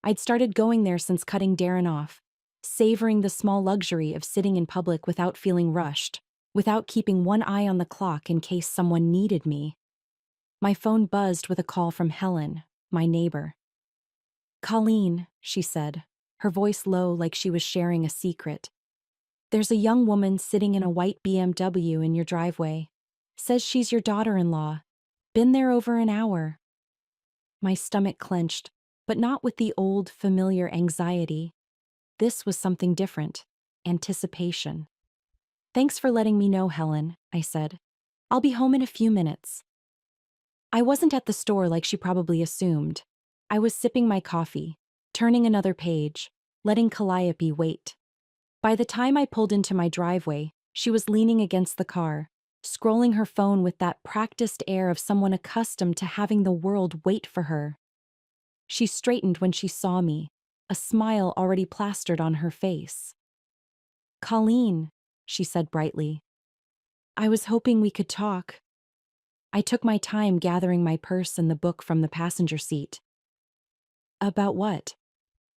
I'd started going there since cutting Darren off, savoring the small luxury of sitting in public without feeling rushed, without keeping one eye on the clock in case someone needed me. My phone buzzed with a call from Helen, my neighbor. "Colleen," she said, her voice low like she was sharing a secret. "There's a young woman sitting in a white BMW in your driveway. Says she's your daughter-in-law. Been there over an hour." My stomach clenched, but not with the old, familiar anxiety. This was something different. Anticipation. "Thanks for letting me know, Helen," I said. "I'll be home in a few minutes." I wasn't at the store like she probably assumed. I was sipping my coffee, turning another page, letting Calliope wait. By the time I pulled into my driveway, she was leaning against the car, scrolling her phone with that practiced air of someone accustomed to having the world wait for her. She straightened when she saw me, a smile already plastered on her face. "Colleen," she said brightly. "I was hoping we could talk." I took my time gathering my purse and the book from the passenger seat. "About what?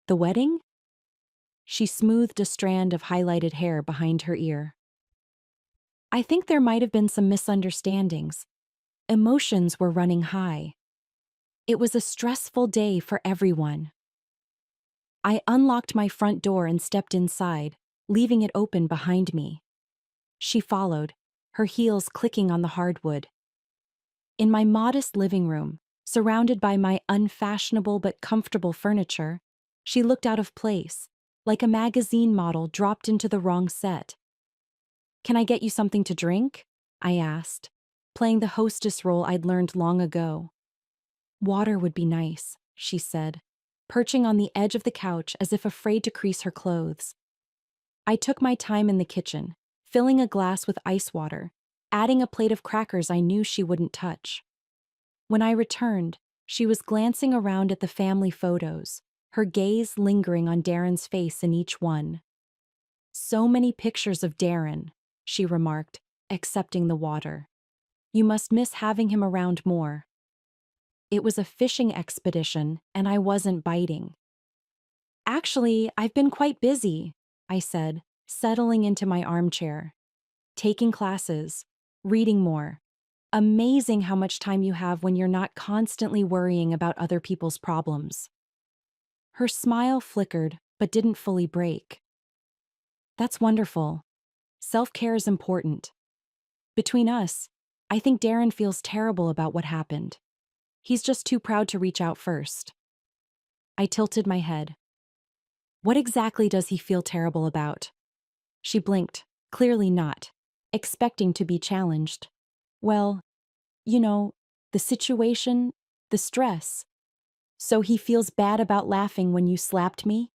The wedding?" She smoothed a strand of highlighted hair behind her ear. "I think there might have been some misunderstandings. Emotions were running high. It was a stressful day for everyone." I unlocked my front door and stepped inside, leaving it open behind me. She followed, her heels clicking on the hardwood. In my modest living room, surrounded by my unfashionable but comfortable furniture, she looked out of place, like a magazine model dropped into the wrong set. "Can I get you something to drink?" I asked, playing the hostess role I'd learned long ago. "Water would be nice," she said, perching on the edge of the couch as if afraid to crease her clothes. I took my time in the kitchen, filling a glass with ice water, adding a plate of crackers I knew she wouldn't touch. When I returned, she was glancing around at the family photos, her gaze lingering on Darren's face in each one. "So many pictures of Darren," she remarked, accepting the water. "You must miss having him around more." It was a fishing expedition, and I wasn't biting. "Actually, I've been quite busy," I said, settling into my armchair. "Taking classes, reading more. Amazing how much time you have when you're not constantly worrying about other people's problems." Her smile flickered, but didn't fully break. "That's wonderful. Self-care is important. Between us, I think Darren feels terrible about what happened. He's just too proud to reach out first." I tilted my head. "What exactly does he feel terrible about?" She blinked, clearly not, expecting to be challenged. "Well, you know, the situation, the stress. So he feels bad about laughing when you slapped me?"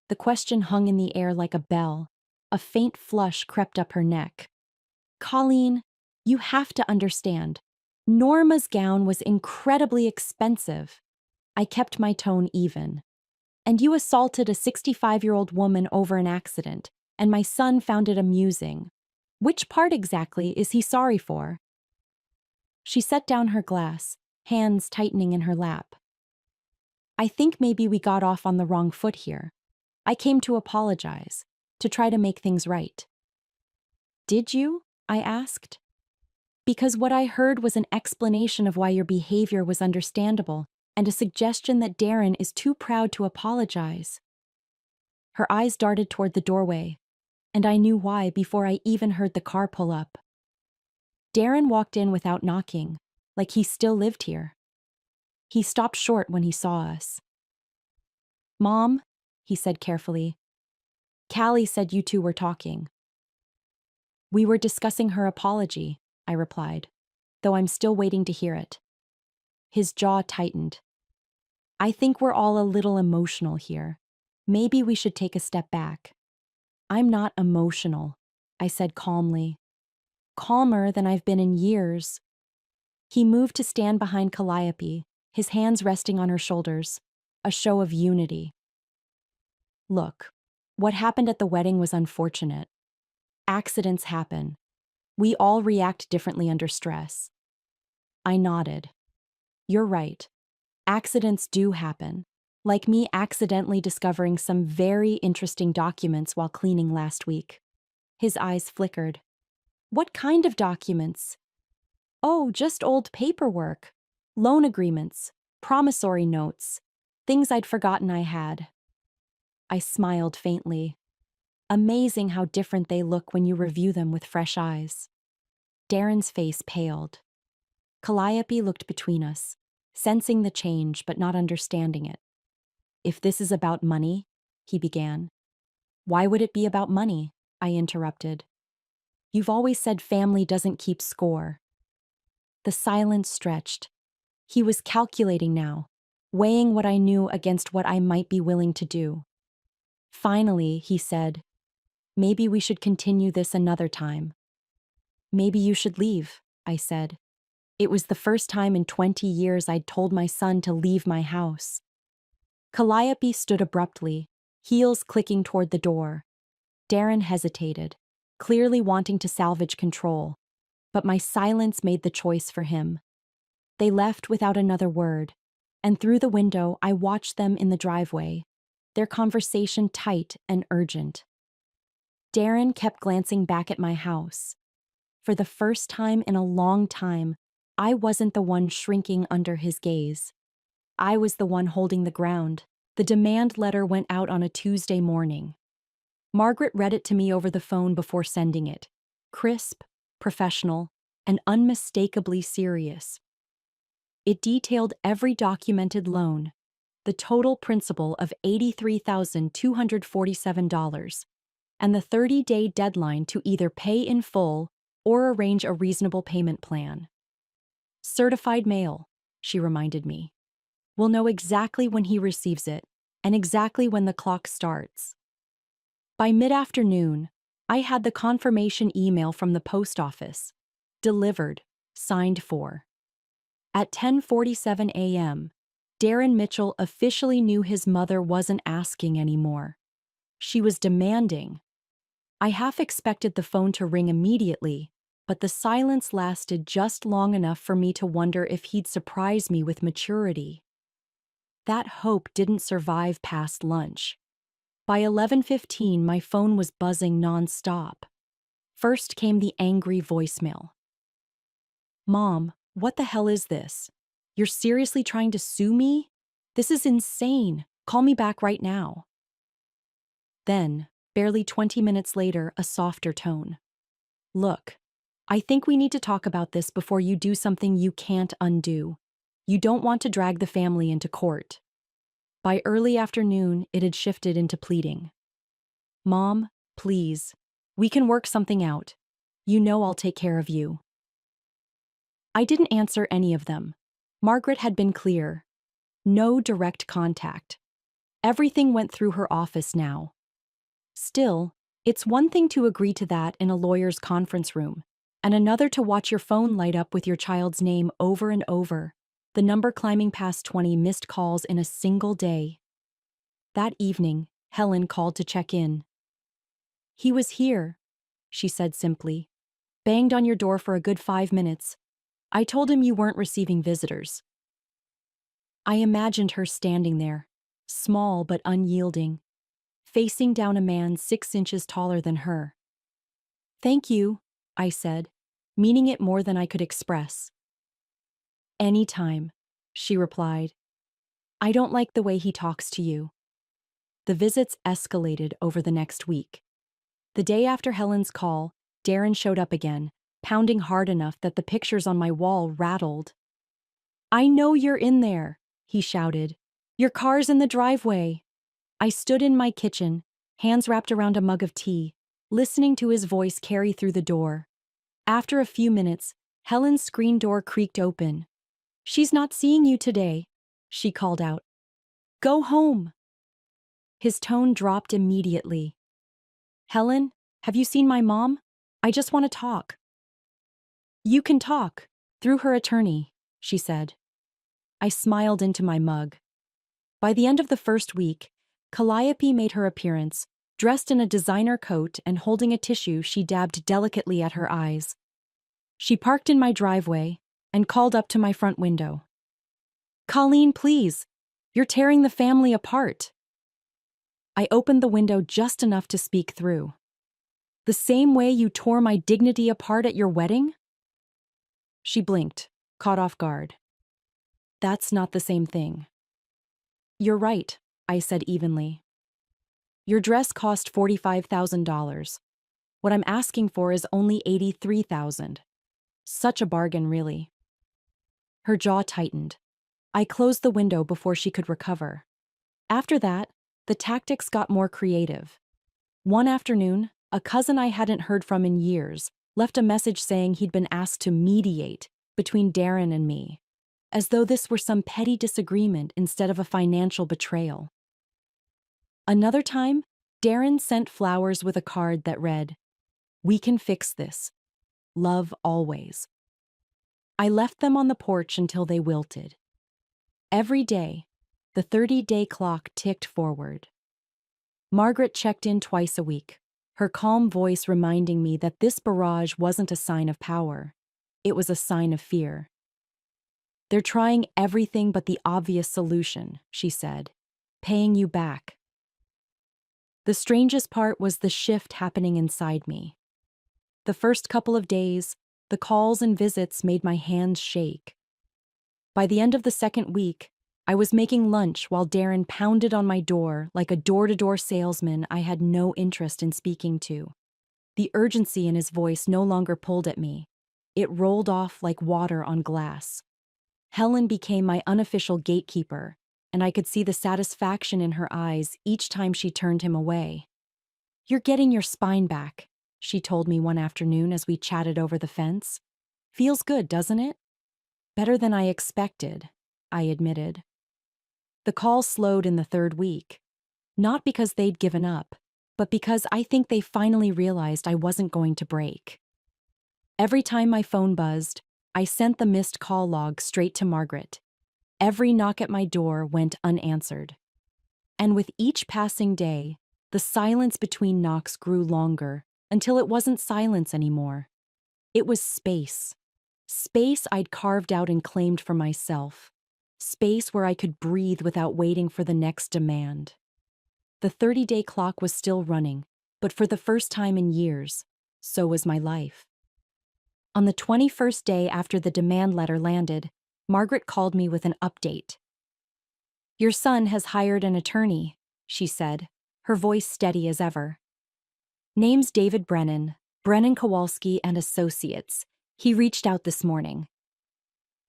The question hung in the air like a bell. A faint flush crept up her neck. "Colleen, you have to understand. Norma's gown was incredibly expensive." I kept my tone even. "And you assaulted a 65-year-old woman over an accident, and my son found it amusing. Which part exactly is he sorry for?" She set down her glass, hands tightening in her lap. "I think maybe we got off on the wrong foot here. I came to apologize, to try to make things right." "Did you?" I asked. "Because what I heard was an explanation of why your behavior was understandable and a suggestion that Darren is too proud to apologize." Her eyes darted toward the doorway, and I knew why before I even heard the car pull up. Darren walked in without knocking, like he still lived here. He stopped short when he saw us. "Mom," he said carefully, "Callie said you two were talking." "We were discussing her apology," I replied, though I'm still waiting to hear it. His jaw tightened. "I think we're all a little emotional here. Maybe we should take a step back." "I'm not emotional," I said calmly. "Calmer than I've been in years." He moved to stand behind Calliope, his hands resting on her shoulders, a show of unity. "Look, what happened at the wedding was unfortunate. Accidents happen. We all react differently under stress." I nodded. "You're right. Accidents do happen. Like me accidentally discovering some very interesting documents while cleaning last week." His eyes flickered. "What kind of documents?" "Oh, just old paperwork. Loan agreements, promissory notes, things I'd forgotten I had." I smiled faintly. Amazing how different they look when you review them with fresh eyes. Darren's face paled. Calliope looked between us, sensing the change but not understanding it. "If this is about money," he began. "Why would it be about money?" I interrupted. "You've always said family doesn't keep score." The silence stretched, He was calculating now, weighing what I knew against what I might be willing to do. Finally, he said, "Maybe we should continue this another time." "Maybe you should leave," I said. It was the first time in 20 years I'd told my son to leave my house. Calliope stood abruptly, heels clicking toward the door. Darren hesitated, clearly wanting to salvage control, but my silence made the choice for him. They left without another word, and through the window I watched them in the driveway, their conversation tight and urgent. Darren kept glancing back at my house. For the first time in a long time, I wasn't the one shrinking under his gaze. I was the one holding the ground. The demand letter went out on a Tuesday morning. Margaret read it to me over the phone before sending it. Crisp, professional, and unmistakably serious. It detailed every documented loan, the total principal of $83,247, and the 30-day deadline to either pay in full or arrange a reasonable payment plan. "Certified mail," she reminded me. "We'll know exactly when he receives it and exactly when the clock starts." By mid-afternoon, I had the confirmation email from the post office. Delivered, signed for. At 10:47 a.m., Darren Mitchell officially knew his mother wasn't asking anymore. She was demanding. I half expected the phone to ring immediately, but the silence lasted just long enough for me to wonder if he'd surprise me with maturity. That hope didn't survive past lunch. By 11:15, my phone was buzzing nonstop. First came the angry voicemail. "Mom, what the hell is this? You're seriously trying to sue me? This is insane. Call me back right now." Then, barely 20 minutes later, a softer tone. "Look, I think we need to talk about this before you do something you can't undo. You don't want to drag the family into court." By early afternoon, it had shifted into pleading. "Mom, please. We can work something out. You know I'll take care of you." I didn't answer any of them. Margaret had been clear. No direct contact. Everything went through her office now. Still, it's one thing to agree to that in a lawyer's conference room, and another to watch your phone light up with your child's name over and over, the number climbing past 20 missed calls in a single day. That evening, Helen called to check in. "He was here," she said simply. "Banged on your door for a good 5 minutes. I told him you weren't receiving visitors." I imagined her standing there, small but unyielding, facing down a man 6 inches taller than her. "Thank you," I said, meaning it more than I could express. "Anytime," she replied. "I don't like the way he talks to you." The visits escalated over the next week. The day after Helen's call, Darren showed up again, pounding hard enough that the pictures on my wall rattled. "I know you're in there," he shouted. "Your car's in the driveway." I stood in my kitchen, hands wrapped around a mug of tea, listening to his voice carry through the door. After a few minutes, Helen's screen door creaked open. "She's not seeing you today," she called out. "Go home." His tone dropped immediately. "Helen, have you seen my mom? I just want to talk." "You can talk, through her attorney," she said. I smiled into my mug. By the end of the first week, Calliope made her appearance, dressed in a designer coat and holding a tissue she dabbed delicately at her eyes. She parked in my driveway and called up to my front window. "Colleen, please, you're tearing the family apart." I opened the window just enough to speak through. "The same way you tore my dignity apart at your wedding?" She blinked, caught off guard. "That's not the same thing." "You're right," I said evenly. "Your dress cost $45,000. What I'm asking for is only $83,000. Such a bargain, really." Her jaw tightened. I closed the window before she could recover. After that, the tactics got more creative. One afternoon, a cousin I hadn't heard from in years left a message saying he'd been asked to mediate between Darren and me. as though this were some petty disagreement instead of a financial betrayal. Another time, Darren sent flowers with a card that read, "We can fix this. Love always." I left them on the porch until they wilted. Every day, the 30-day clock ticked forward. Margaret checked in twice a week, her calm voice reminding me that this barrage wasn't a sign of power. It was a sign of fear. "They're trying everything but the obvious solution," she said, "paying you back." The strangest part was the shift happening inside me. The first couple of days, the calls and visits made my hands shake. By the end of the second week, I was making lunch while Darren pounded on my door like a door-to-door salesman I had no interest in speaking to. The urgency in his voice no longer pulled at me. It rolled off like water on glass. Helen became my unofficial gatekeeper, and I could see the satisfaction in her eyes each time she turned him away. "You're getting your spine back," she told me one afternoon as we chatted over the fence. "Feels good, doesn't it?" "Better than I expected," I admitted. The call slowed in the third week, not because they'd given up, but because I think they finally realized I wasn't going to break. Every time my phone buzzed, I sent the missed call log straight to Margaret. Every knock at my door went unanswered. And with each passing day, the silence between knocks grew longer until it wasn't silence anymore. It was space. Space I'd carved out and claimed for myself. Space where I could breathe without waiting for the next demand. The 30-day clock was still running, but for the first time in years, so was my life. On the 21st day after the demand letter landed, Margaret called me with an update. "Your son has hired an attorney," she said, her voice steady as ever. "Name's David Brennan, Brennan Kowalski and Associates. He reached out this morning."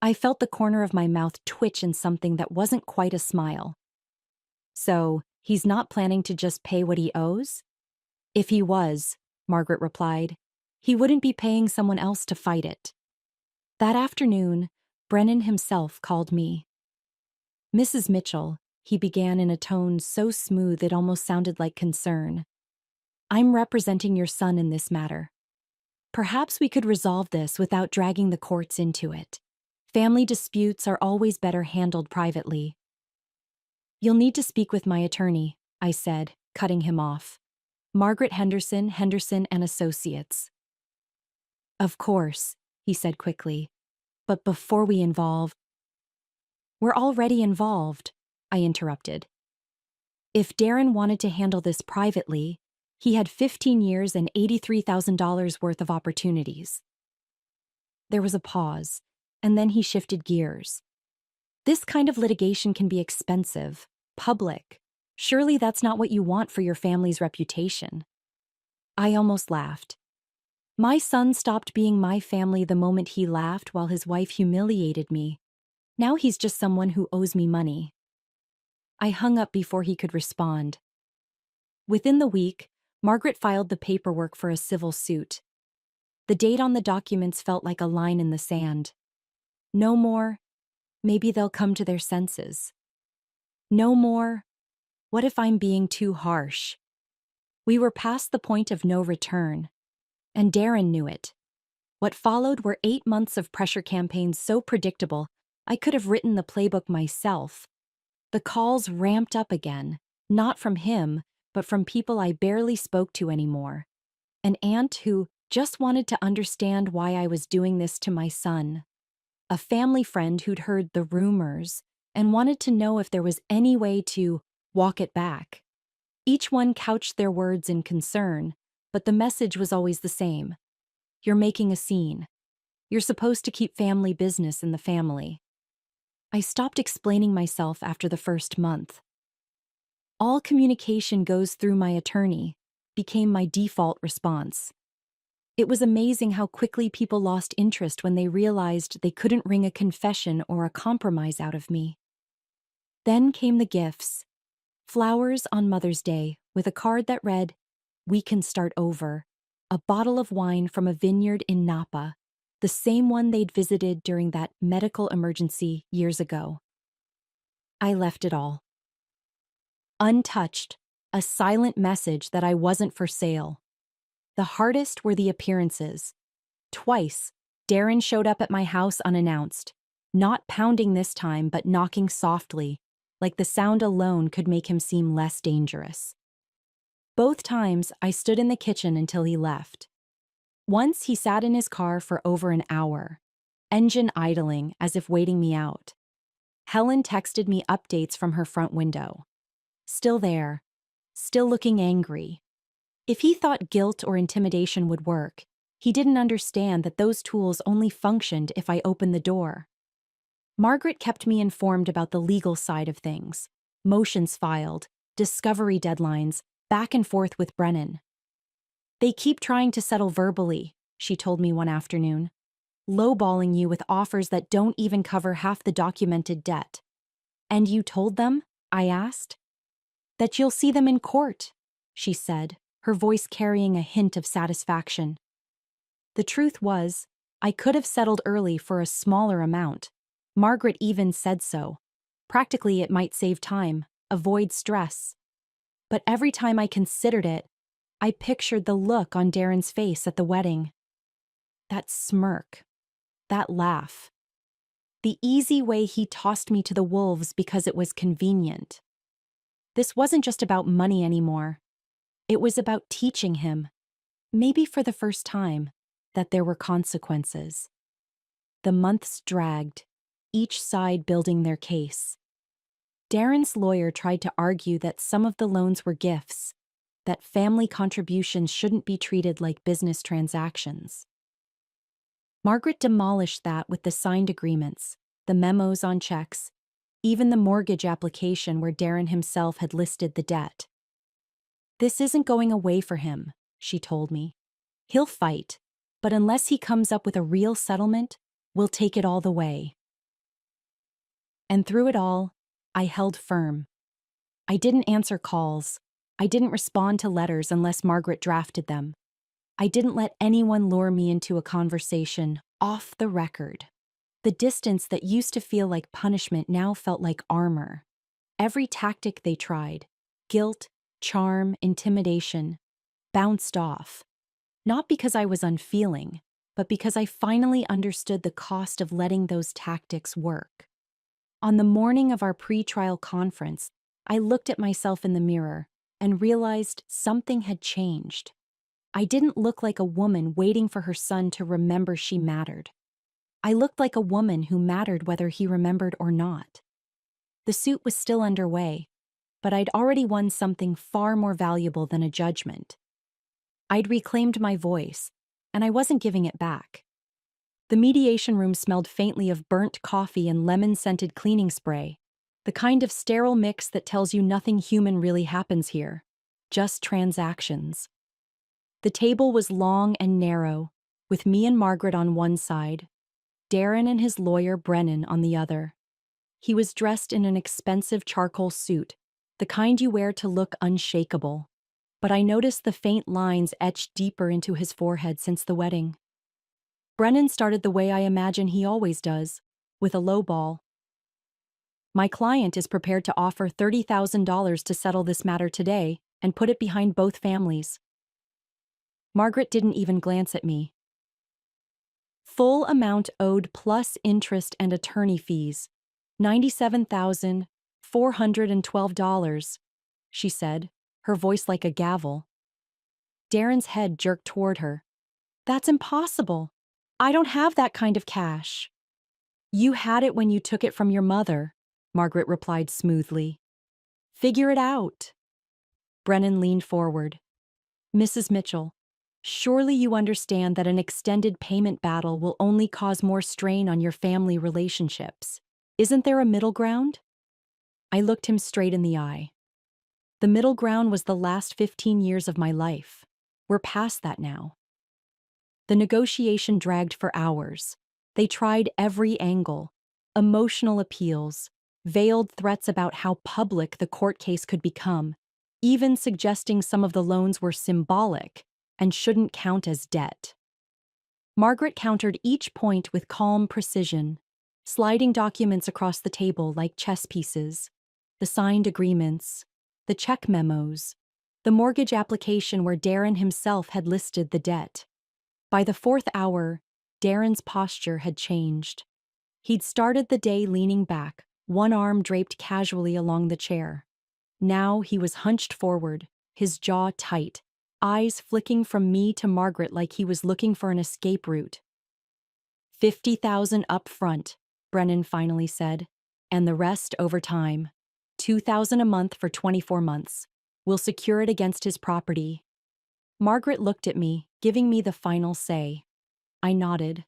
I felt the corner of my mouth twitch in something that wasn't quite a smile. "So, he's not planning to just pay what he owes?" "If he was," Margaret replied, "he wouldn't be paying someone else to fight it." That afternoon, Brennan himself called me. "Mrs. Mitchell," he began in a tone so smooth it almost sounded like concern. "I'm representing your son in this matter. Perhaps we could resolve this without dragging the courts into it. Family disputes are always better handled privately." "You'll need to speak with my attorney," I said, cutting him off. "Margaret Henderson, Henderson and Associates." "Of course," he said quickly. "But before we involve—" "We're already involved," I interrupted. "If Darren wanted to handle this privately, he had 15 years and $83,000 worth of opportunities." There was a pause, and then he shifted gears. "This kind of litigation can be expensive, public. Surely that's not what you want for your family's reputation." I almost laughed. My son stopped being my family the moment he laughed while his wife humiliated me. Now he's just someone who owes me money. I hung up before he could respond. Within the week, Margaret filed the paperwork for a civil suit. The date on the documents felt like a line in the sand. No more, "Maybe they'll come to their senses." No more, "What if I'm being too harsh?" We were past the point of no return. And Darren knew it. What followed were 8 months of pressure campaigns so predictable, I could have written the playbook myself. The calls ramped up again, not from him, but from people I barely spoke to anymore. An aunt who just wanted to understand why I was doing this to my son. A family friend who'd heard the rumors and wanted to know if there was any way to walk it back. Each one couched their words in concern, but the message was always the same. "You're making a scene. You're supposed to keep family business in the family." I stopped explaining myself after the first month. "All communication goes through my attorney," became my default response. It was amazing how quickly people lost interest when they realized they couldn't wring a confession or a compromise out of me. Then came the gifts. Flowers on Mother's Day with a card that read, "We can start over," a bottle of wine from a vineyard in Napa, the same one they'd visited during that medical emergency years ago. I left it all. Untouched, a silent message that I wasn't for sale. The hardest were the appearances. Twice, Darren showed up at my house unannounced, not pounding this time but knocking softly, like the sound alone could make him seem less dangerous. Both times, I stood in the kitchen until he left. Once he sat in his car for over an hour, engine idling as if waiting me out. Helen texted me updates from her front window. Still there, still looking angry. If he thought guilt or intimidation would work, he didn't understand that those tools only functioned if I opened the door. Margaret kept me informed about the legal side of things, motions filed, discovery deadlines, back and forth with Brennan. They keep trying to settle verbally, she told me one afternoon, lowballing you with offers that don't even cover half the documented debt. And you told them, I asked? That you'll see them in court, she said, her voice carrying a hint of satisfaction. The truth was, I could have settled early for a smaller amount. Margaret even said so. Practically, it might save time, avoid stress. But every time I considered it, I pictured the look on Darren's face at the wedding. That smirk, that laugh. The easy way he tossed me to the wolves because it was convenient. This wasn't just about money anymore. It was about teaching him, maybe for the first time, that there were consequences. The months dragged, each side building their case. Darren's lawyer tried to argue that some of the loans were gifts, that family contributions shouldn't be treated like business transactions. Margaret demolished that with the signed agreements, the memos on checks, even the mortgage application where Darren himself had listed the debt. This isn't going away for him, she told me. He'll fight, but unless he comes up with a real settlement, we'll take it all the way. And through it all, I held firm. I didn't answer calls. I didn't respond to letters unless Margaret drafted them. I didn't let anyone lure me into a conversation off the record. The distance that used to feel like punishment now felt like armor. Every tactic they tried, guilt, charm, intimidation, bounced off. Not because I was unfeeling, but because I finally understood the cost of letting those tactics work. On the morning of our pre-trial conference, I looked at myself in the mirror and realized something had changed. I didn't look like a woman waiting for her son to remember she mattered. I looked like a woman who mattered whether he remembered or not. The suit was still underway, but I'd already won something far more valuable than a judgment. I'd reclaimed my voice, and I wasn't giving it back. The mediation room smelled faintly of burnt coffee and lemon-scented cleaning spray, the kind of sterile mix that tells you nothing human really happens here, just transactions. The table was long and narrow, with me and Margaret on one side, Darren and his lawyer Brennan on the other. He was dressed in an expensive charcoal suit, the kind you wear to look unshakable, but I noticed the faint lines etched deeper into his forehead since the wedding. Brennan started the way I imagine he always does, with a lowball. My client is prepared to offer $30,000 to settle this matter today and put it behind both families. Margaret didn't even glance at me. Full amount owed plus interest and attorney fees, $97,412, she said, her voice like a gavel. Darren's head jerked toward her. That's impossible. I don't have that kind of cash. You had it when you took it from your mother, Margaret replied smoothly. Figure it out. Brennan leaned forward. Mrs. Mitchell, surely you understand that an extended payment battle will only cause more strain on your family relationships. Isn't there a middle ground? I looked him straight in the eye. The middle ground was the last 15 years of my life. We're past that now. The negotiation dragged for hours. They tried every angle, emotional appeals, veiled threats about how public the court case could become, even suggesting some of the loans were symbolic and shouldn't count as debt. Margaret countered each point with calm precision, sliding documents across the table like chess pieces: the signed agreements, the check memos, the mortgage application where Darren himself had listed the debt. By the fourth hour, Darren's posture had changed. He'd started the day leaning back, one arm draped casually along the chair. Now he was hunched forward, his jaw tight, eyes flicking from me to Margaret like he was looking for an escape route. 50,000 up front, Brennan finally said, and the rest over time. 2,000 a month for 24 months. We'll secure it against his property. Margaret looked at me, giving me the final say. I nodded.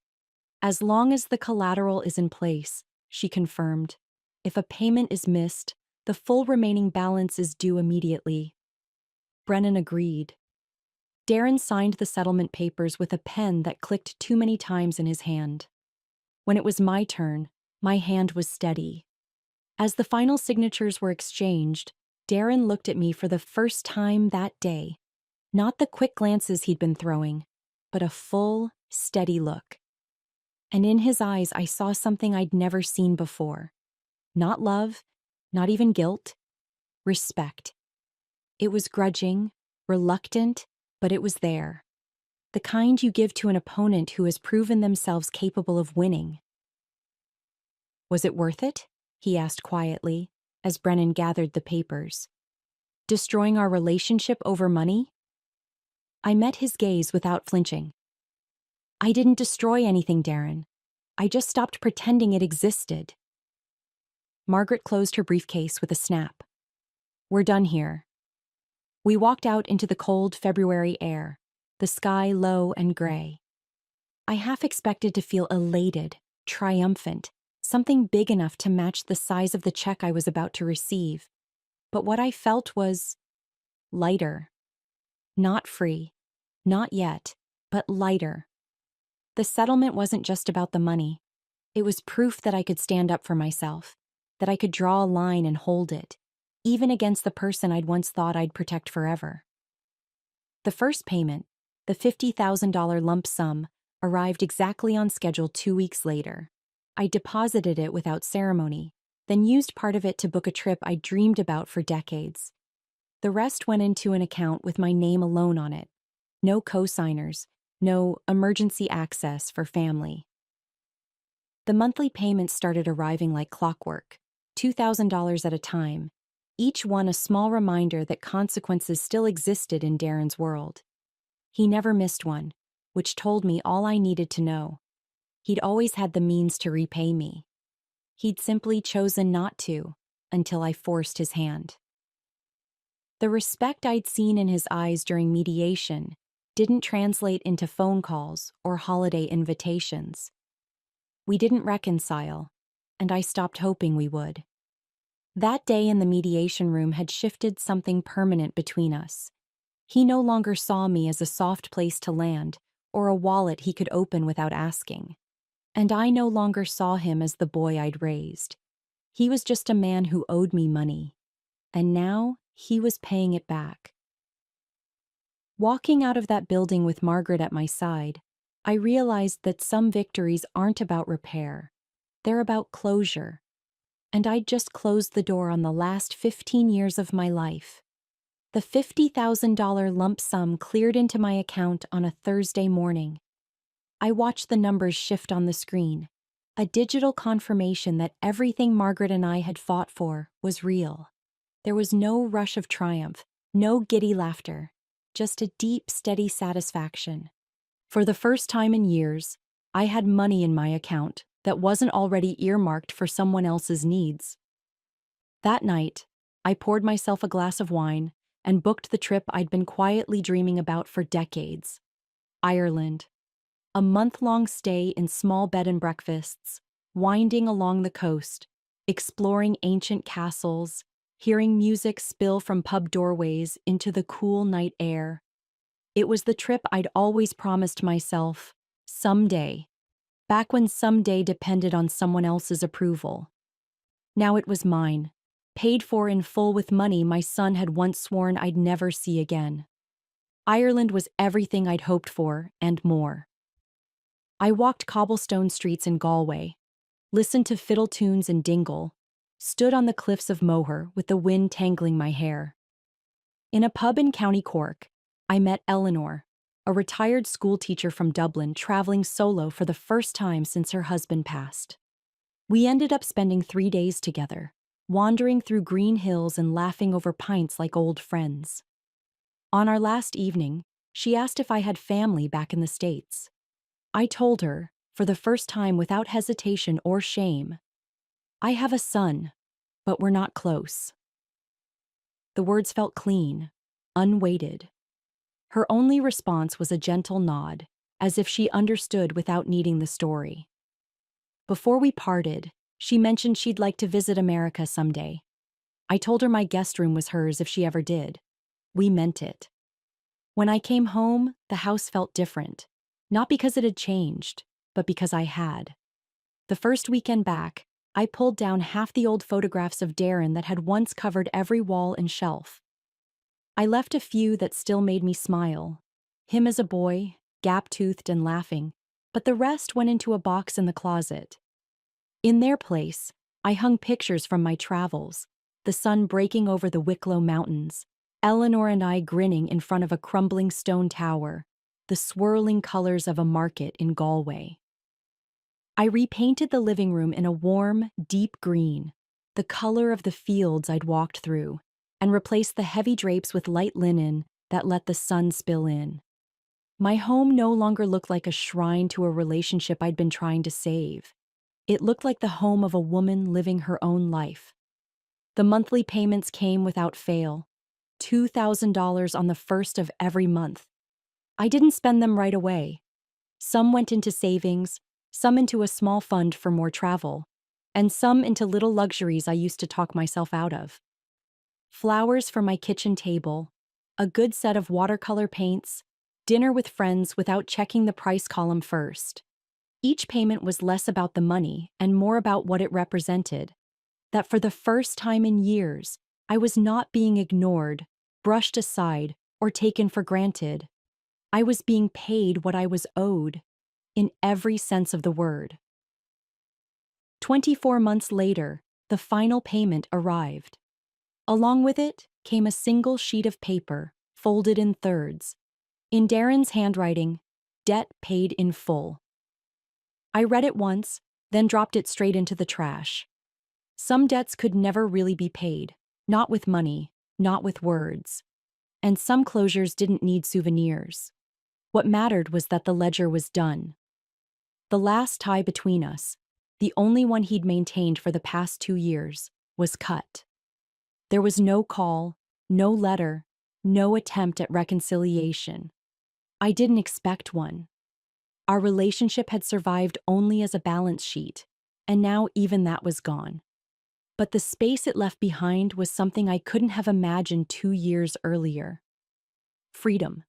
As long as the collateral is in place, she confirmed. If a payment is missed, the full remaining balance is due immediately. Brennan agreed. Darren signed the settlement papers with a pen that clicked too many times in his hand. When it was my turn, my hand was steady. As the final signatures were exchanged, Darren looked at me for the first time that day. Not the quick glances he'd been throwing, but a full, steady look. And in his eyes I saw something I'd never seen before. Not love, not even guilt. Respect. It was grudging, reluctant, but it was there. The kind you give to an opponent who has proven themselves capable of winning. Was it worth it? He asked quietly, as Brennan gathered the papers. Destroying our relationship over money? I met his gaze without flinching. I didn't destroy anything, Darren. I just stopped pretending it existed. Margaret closed her briefcase with a snap. We're done here. We walked out into the cold February air, the sky low and gray. I half expected to feel elated, triumphant, something big enough to match the size of the check I was about to receive. But what I felt was lighter. Not free. Not yet, but lighter. The settlement wasn't just about the money. It was proof that I could stand up for myself, that I could draw a line and hold it, even against the person I'd once thought I'd protect forever. The first payment, the $50,000 lump sum, arrived exactly on schedule 2 weeks later. I deposited it without ceremony, then used part of it to book a trip I'd dreamed about for decades. The rest went into an account with my name alone on it. No co-signers, no emergency access for family. The monthly payments started arriving like clockwork, $2,000 at a time, each one a small reminder that consequences still existed in Darren's world. He never missed one, which told me all I needed to know. He'd always had the means to repay me. He'd simply chosen not to, until I forced his hand. The respect I'd seen in his eyes during mediation didn't translate into phone calls or holiday invitations. We didn't reconcile, and I stopped hoping we would. That day in the mediation room had shifted something permanent between us. He no longer saw me as a soft place to land or a wallet he could open without asking. And I no longer saw him as the boy I'd raised. He was just a man who owed me money. And now he was paying it back. Walking out of that building with Margaret at my side, I realized that some victories aren't about repair. They're about closure. And I'd just closed the door on the last 15 years of my life. The $50,000 lump sum cleared into my account on a Thursday morning. I watched the numbers shift on the screen, a digital confirmation that everything Margaret and I had fought for was real. There was no rush of triumph, no giddy laughter, just a deep, steady satisfaction. For the first time in years, I had money in my account that wasn't already earmarked for someone else's needs. That night, I poured myself a glass of wine and booked the trip I'd been quietly dreaming about for decades. Ireland. A month-long stay in small bed and breakfasts, winding along the coast, exploring ancient castles, hearing music spill from pub doorways into the cool night air. It was the trip I'd always promised myself, someday, back when someday depended on someone else's approval. Now it was mine, paid for in full with money my son had once sworn I'd never see again. Ireland was everything I'd hoped for and more. I walked cobblestone streets in Galway, listened to fiddle tunes in Dingle, stood on the cliffs of Moher with the wind tangling my hair. In a pub in County Cork, I met Eleanor, a retired schoolteacher from Dublin traveling solo for the first time since her husband passed. We ended up spending 3 days together, wandering through green hills and laughing over pints like old friends. On our last evening, she asked if I had family back in the States. I told her, for the first time without hesitation or shame, I have a son, but we're not close. The words felt clean, unweighted. Her only response was a gentle nod, as if she understood without needing the story. Before we parted, she mentioned she'd like to visit America someday. I told her my guest room was hers if she ever did. We meant it. When I came home, the house felt different. Not because it had changed, but because I had. The first weekend back, I pulled down half the old photographs of Darren that had once covered every wall and shelf. I left a few that still made me smile. Him as a boy, gap-toothed and laughing, but the rest went into a box in the closet. In their place, I hung pictures from my travels, the sun breaking over the Wicklow Mountains, Eleanor and I grinning in front of a crumbling stone tower, the swirling colors of a market in Galway. I repainted the living room in a warm, deep green, the color of the fields I'd walked through, and replaced the heavy drapes with light linen that let the sun spill in. My home no longer looked like a shrine to a relationship I'd been trying to save. It looked like the home of a woman living her own life. The monthly payments came without fail, $2,000 on the first of every month. I didn't spend them right away. Some went into savings, some into a small fund for more travel, and some into little luxuries I used to talk myself out of. Flowers for my kitchen table, a good set of watercolor paints, dinner with friends without checking the price column first. Each payment was less about the money and more about what it represented. That for the first time in years, I was not being ignored, brushed aside, or taken for granted. I was being paid what I was owed, in every sense of the word. 24 months later, the final payment arrived. Along with it came a single sheet of paper, folded in thirds. In Darren's handwriting, debt paid in full. I read it once, then dropped it straight into the trash. Some debts could never really be paid, not with money, not with words. And some closures didn't need souvenirs. What mattered was that the ledger was done. The last tie between us, the only one he'd maintained for the past 2 years, was cut. There was no call, no letter, no attempt at reconciliation. I didn't expect one. Our relationship had survived only as a balance sheet, and now even that was gone. But the space it left behind was something I couldn't have imagined 2 years earlier. Freedom.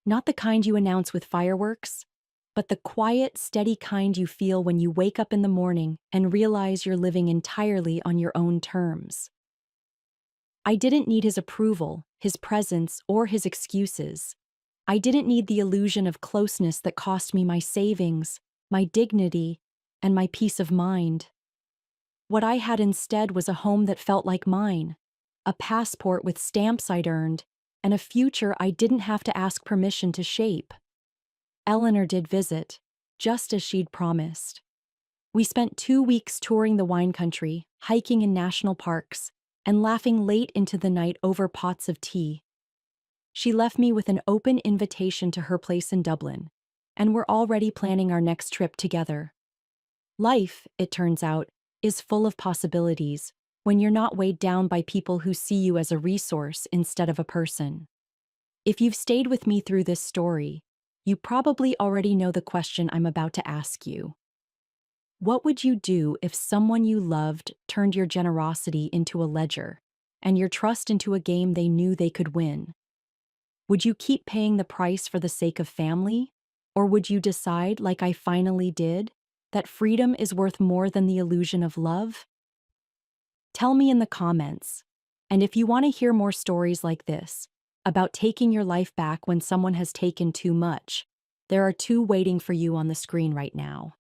Not the kind you announce with fireworks, but the quiet, steady kind you feel when you wake up in the morning and realize you're living entirely on your own terms. I didn't need his approval, his presence, or his excuses. I didn't need the illusion of closeness that cost me my savings, my dignity, and my peace of mind. What I had instead was a home that felt like mine, a passport with stamps I'd earned, and a future I didn't have to ask permission to shape. Eleanor did visit, just as she'd promised. We spent 2 weeks touring the wine country, hiking in national parks, and laughing late into the night over pots of tea. She left me with an open invitation to her place in Dublin, and we're already planning our next trip together. Life, it turns out, is full of possibilities when you're not weighed down by people who see you as a resource instead of a person. If you've stayed with me through this story, you probably already know the question I'm about to ask you. What would you do if someone you loved turned your generosity into a ledger and your trust into a game they knew they could win? Would you keep paying the price for the sake of family? Or would you decide, like I finally did, that freedom is worth more than the illusion of love? Tell me in the comments. And if you want to hear more stories like this, about taking your life back when someone has taken too much, There are two waiting for you on the screen right now.